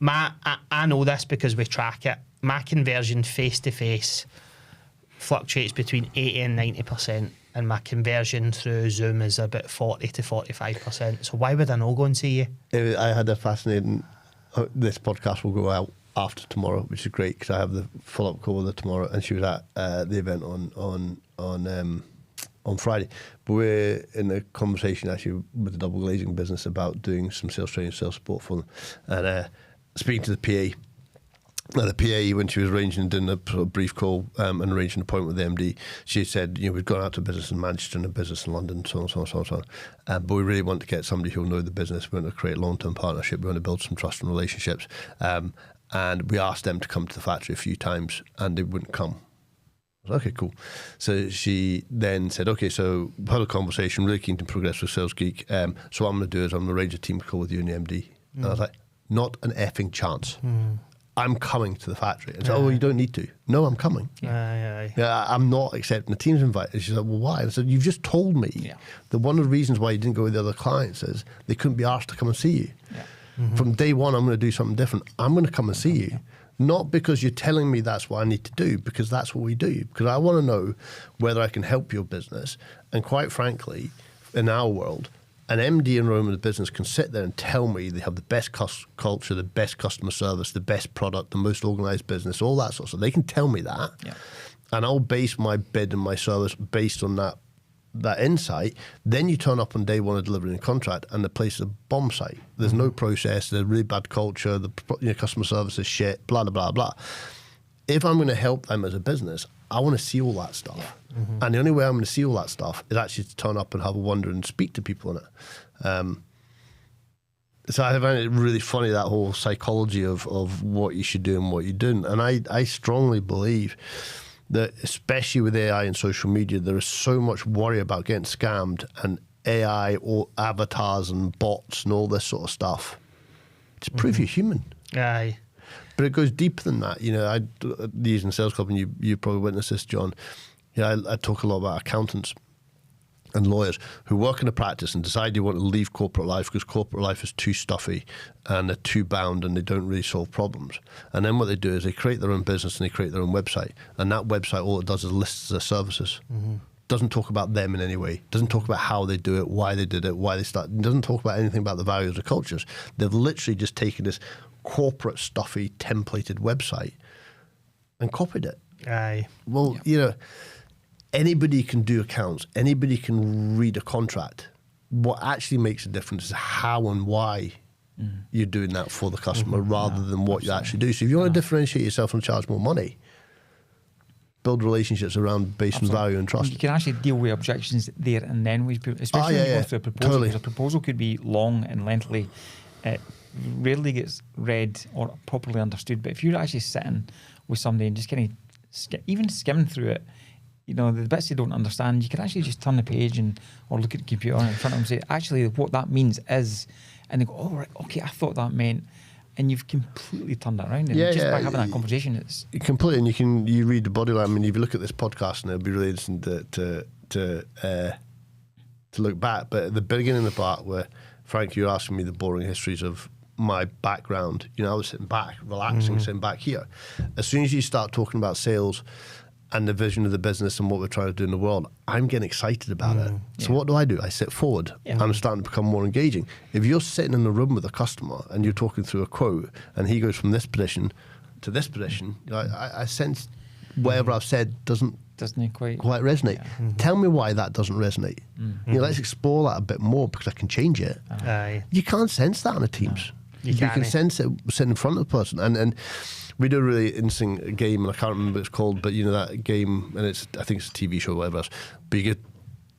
[SPEAKER 1] I know this because we track it. My conversion face-to-face fluctuates between 80 and 90%, and my conversion through Zoom is about 40 to 45%. So why would I not go and see you?
[SPEAKER 2] I had a fascinating... This podcast will go out after tomorrow, which is great because I have the follow-up call with her tomorrow, and she was at the event on Friday. But we're in a conversation actually with the double glazing business about doing some sales training, sales support for them, and speaking to the PA. The PA, when she was arranging and doing a sort of brief call and arranging an appointment with the MD, she said, we've gone out to business in Manchester and a business in London, so on, so on, so on, so on. But we really want to get somebody who'll know the business. We want to create a long-term partnership. We want to build some trust and relationships. And we asked them to come to the factory a few times, and they wouldn't come. I was like, okay, cool. So she then said, okay, so we had a conversation, really keen to progress with Sales Geek. So what I'm going to do is I'm going to arrange a team call with you and the MD. And I was like, not an effing chance. I'm coming to the factory. And said, oh, you don't need to. No, I'm coming. Yeah, I'm not accepting the team's invite. And she's like, well, why? I said, you've just told me that one of the reasons why you didn't go with the other clients is they couldn't be asked to come and see you. From day one, I'm going to do something different. I'm going to come and see you. Not because you're telling me that's what I need to do, because that's what we do. Because I want to know whether I can help your business. And quite frankly, in our world, an MD and owner of the business can sit there and tell me they have the best culture, the best customer service, the best product, the most organised business, all that sort of stuff. They can tell me that. And I'll base my bid and my service based on that insight. Then you turn up on day one of delivering a contract and the place is a bomb site. There's no process, there's really bad culture, the customer service is shit, blah, blah, blah, blah. If I'm going to help them as a business, I want to see all that stuff. And the only way I'm going to see all that stuff is actually to turn up and have a wander and speak to people in it. So I find it really funny, that whole psychology of what you should do and what you don't. And I strongly believe that, especially with AI and social media, there is so much worry about getting scammed, and AI or avatars and bots and all this sort of stuff. It's prove you're human.
[SPEAKER 1] Aye.
[SPEAKER 2] But it goes deeper than that. I using Sales Club, and you probably witnessed this, John. I talk a lot about accountants and lawyers who work in a practice and decide they want to leave corporate life because corporate life is too stuffy and they're too bound and they don't really solve problems. And then what they do is they create their own business and they create their own website. And that website, all it does is lists their services. Doesn't talk about them in any way. Doesn't talk about how they do it, why they did it, why they started. Doesn't talk about anything about the values or cultures. They've literally just taken this corporate stuffy templated website and copied it.
[SPEAKER 1] Aye.
[SPEAKER 2] Well, anybody can do accounts. Anybody can read a contract. What actually makes a difference is how and why you're doing that for the customer rather than what you actually do. So if you want to differentiate yourself and charge more money, build relationships around based on value and trust.
[SPEAKER 3] You can actually deal with objections there and then, especially when you go through a proposal.
[SPEAKER 2] Totally.
[SPEAKER 3] Because a proposal could be long and lengthy. It rarely gets read or properly understood. But if you're actually sitting with somebody and just kind of even skimming through it, the bits you don't understand, you can actually just turn the page or look at the computer in front of them and say, actually, what that means is, and they go, oh, right, okay, I thought that meant, and you've completely turned that around. And just by having that conversation, it's
[SPEAKER 2] completely. And you read the body language. I mean, if you look at this podcast, and it'll be really interesting to look back. But at the beginning of the part where Frank, you're asking me the boring histories of my background, I was sitting back, relaxing, sitting back here. As soon as you start talking about sales and the vision of the business and what we're trying to do in the world, I'm getting excited about it. So what do? I sit forward. I'm starting to become more engaging. If you're sitting in a room with a customer and you're talking through a quote and he goes from this position to this position, I sense whatever I've said doesn't quite resonate. Tell me why that doesn't resonate. Let's explore that a bit more because I can change it. You can't sense that on a Teams. You can sense it sitting in front of the person. And we do a really interesting game, and I can't remember what it's called, but that game, and I think it's a TV show or whatever else, but you get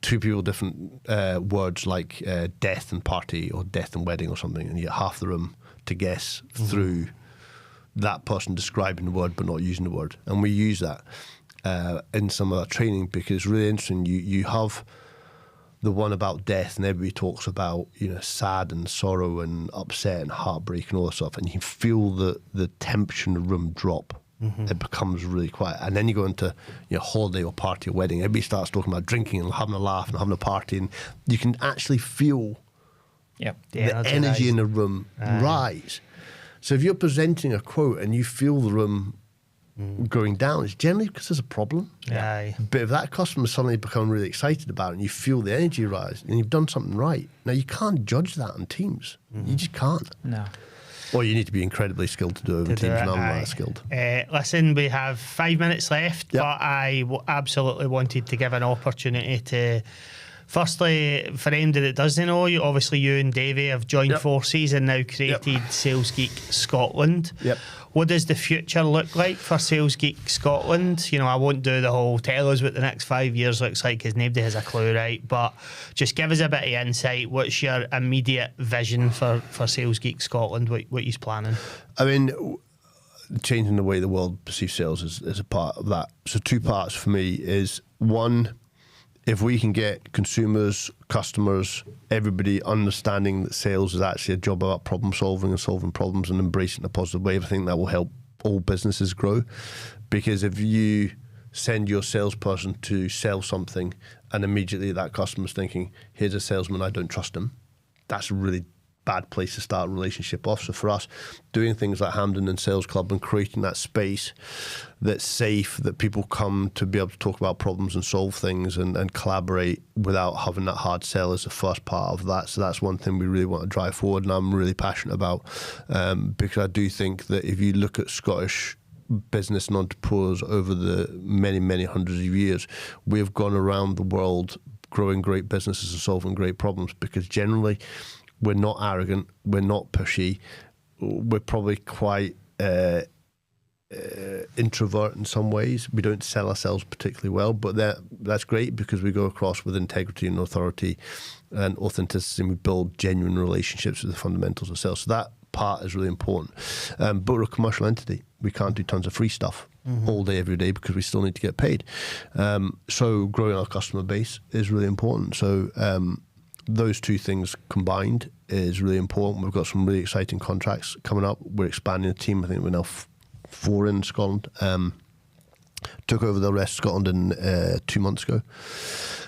[SPEAKER 2] two people different words like death and party or death and wedding or something, and you get half the room to guess through that person describing the word but not using the word. And we use that in some of our training because it's really interesting. You have the one about death and everybody talks about sad and sorrow and upset and heartbreak and all that stuff, and you can feel the temperature in the room drop it becomes really quiet. And then you go into holiday or party or wedding, everybody starts talking about drinking and having a laugh and having a party, and you can actually feel the energy in the room rise. So if you're presenting a quote and you feel the room going down, it's generally because there's a problem. But if that customer suddenly become really excited about it and you feel the energy rise, and you've done something right. Now, you can't judge that on Teams. You just can't.
[SPEAKER 3] No.
[SPEAKER 2] Or you need to be incredibly skilled to do it over Teams, and I'm not that skilled.
[SPEAKER 1] Listen, we have 5 minutes left, but I absolutely wanted to give an opportunity to... Firstly, for anybody that doesn't know you, obviously you and Davey have joined forces and now created Sales Geek Scotland. What does the future look like for Sales Geek Scotland? I won't do the whole tell us what the next 5 years looks like because nobody has a clue, right? But just give us a bit of insight. What's your immediate vision for Sales Geek Scotland? What you're planning?
[SPEAKER 2] I mean, changing the way the world perceives sales is a part of that. So 2 parts for me is, one, if we can get consumers, customers, everybody understanding that sales is actually a job about problem solving and solving problems and embracing a positive way, I think that will help all businesses grow. Because if you send your salesperson to sell something and immediately that customer's thinking, here's a salesman, I don't trust him, that's a really bad place to start a relationship off. So for us, doing things like Hampden and Sales Club and creating that space that's safe, that people come to be able to talk about problems and solve things and collaborate without having that hard sell is the first part of that. So that's one thing we really want to drive forward, and I'm really passionate about, because I do think that if you look at Scottish business and entrepreneurs over the many, many hundreds of years, we've gone around the world growing great businesses and solving great problems because generally we're not arrogant, we're not pushy, we're probably quite introvert in some ways. We don't sell ourselves particularly well, but that's great because we go across with integrity and authority and authenticity, and we build genuine relationships with the fundamentals of sales. So that part is really important. But we're a commercial entity. We can't do tons of free stuff all day, every day, because we still need to get paid. So growing our customer base is really important. So those 2 things combined is really important. We've got some really exciting contracts coming up. We're expanding the team. I think we're now 4 in Scotland. Took over the rest of Scotland in 2 months ago.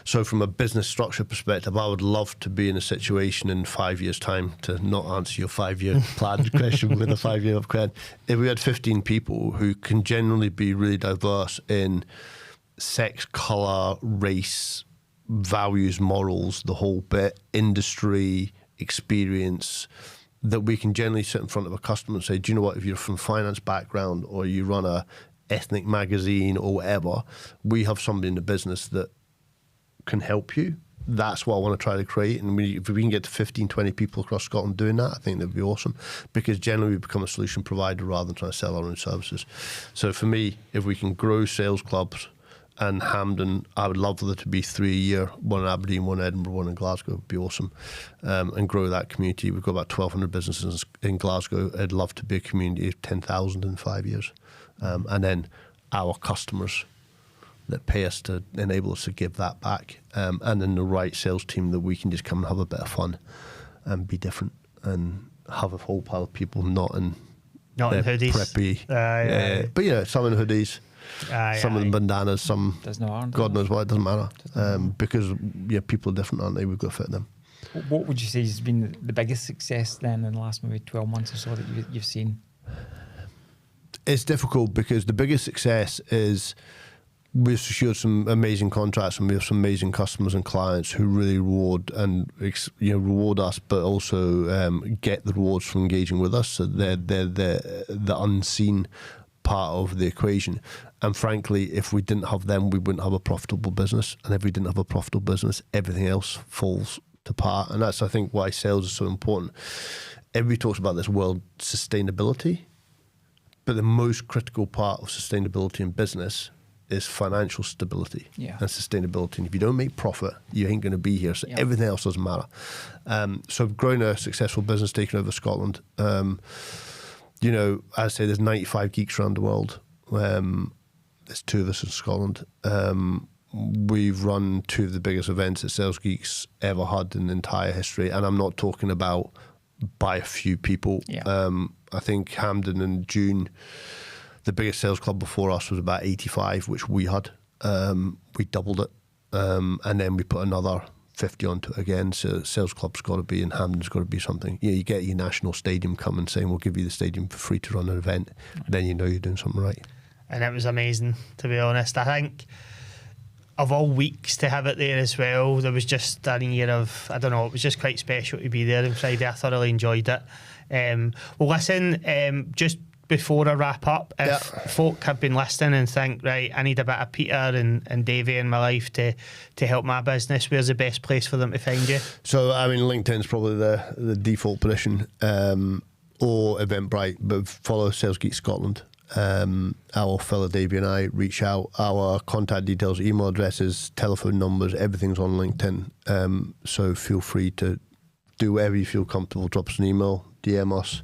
[SPEAKER 2] So from a business structure perspective, I would love to be in a situation in 5 years' time, to not answer your 5-year plan question with a 5-year plan. If we had 15 people who can generally be really diverse in sex, colour, race, values, morals, the whole bit, industry, experience, that we can generally sit in front of a customer and say, do you know what, if you're from finance background or you run a ethnic magazine or whatever, we have somebody in the business that can help you. That's what I want to try to create. And if we can get to 15, 20 people across Scotland doing that, I think that'd be awesome, because generally we become a solution provider rather than trying to sell our own services. So for me, if we can grow sales clubs and Hampden, I would love for there to be 3 a year, 1 in Aberdeen, 1 in Edinburgh, 1 in Glasgow. It would be awesome. And grow that community. We've got about 1,200 businesses in Glasgow. I'd love to be a community of 10,000 in 5 years. And then our customers that pay us to enable us to give that back. And then the right sales team that we can just come and have a bit of fun and be different and have a whole pile of people not in
[SPEAKER 1] hoodies.
[SPEAKER 2] Preppy. But some in hoodies. Some of the bandanas, some God knows what, it doesn't matter. Because people are different, aren't they? We've got to fit them.
[SPEAKER 3] What would you say has been the biggest success then in the last maybe 12 months or so that you've seen?
[SPEAKER 2] It's difficult because the biggest success is we've secured some amazing contracts and we have some amazing customers and clients who really reward us, but also get the rewards from engaging with us. So they're the unseen part of the equation. And frankly, if we didn't have them, we wouldn't have a profitable business. And if we didn't have a profitable business, everything else falls to part. And that's, I think, why sales is so important. Everybody talks about this word sustainability, but the most critical part of sustainability in business is financial stability and sustainability. And if you don't make profit, you ain't going to be here. So everything else doesn't matter. So growing a successful business, taking over Scotland, I say there's 95 geeks around the world. There's 2 of us in Scotland. We've run 2 of the biggest events that Sales Geeks ever had in the entire history. And I'm not talking about by a few people. I think Hampden in June the biggest sales club before us was about 85, which we had. We doubled it, and then we put another 50 onto it again. So sales club's got to be, in Hampden's got to be something. You get your national stadium coming saying we'll give you the stadium for free to run an event. Then you know you're doing something right. And
[SPEAKER 1] it was amazing, to be honest. I think of all weeks to have it there as well, there was just an year of, I don't know, it was just quite special to be there on Friday. I thoroughly enjoyed it. Well, listen, just before I wrap up, if folk have been listening and think, right, I need a bit of Peter and Davey in my life to help my business, where's the best place for them to find you?
[SPEAKER 2] So, I mean, LinkedIn's probably the default position, or Eventbrite, but follow Sales Geek Scotland. Our fellow Davey and I reach out. Our contact details, email addresses, telephone numbers, everything's on LinkedIn. So feel free to do whatever you feel comfortable. Drop us an email, DM us,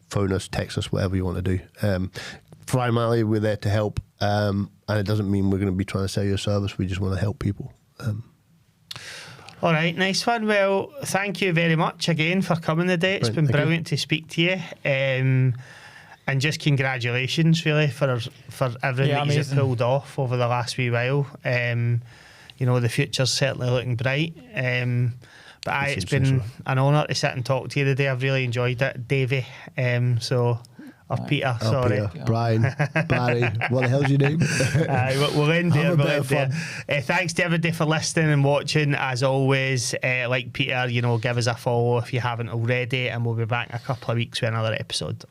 [SPEAKER 2] phone us, text us, whatever you want to do. Primarily, we're there to help, and it doesn't mean we're going to be trying to sell you a service. We just want to help people.
[SPEAKER 1] All right, nice one. Well, thank you very much again for coming today. It's been brilliant to speak to you. And just congratulations, really, for everything that you've pulled off over the last wee while. You know, the future's certainly looking bright. But it's been an honour to sit and talk to you today. I've really enjoyed it, Davey. Or Peter, sorry.
[SPEAKER 2] Peter, Brian, Barry, what the hell's your name?
[SPEAKER 1] We'll end there. Thanks to everybody for listening and watching. As always, like Peter, you know, give us a follow if you haven't already, and we'll be back in a couple of weeks with another episode.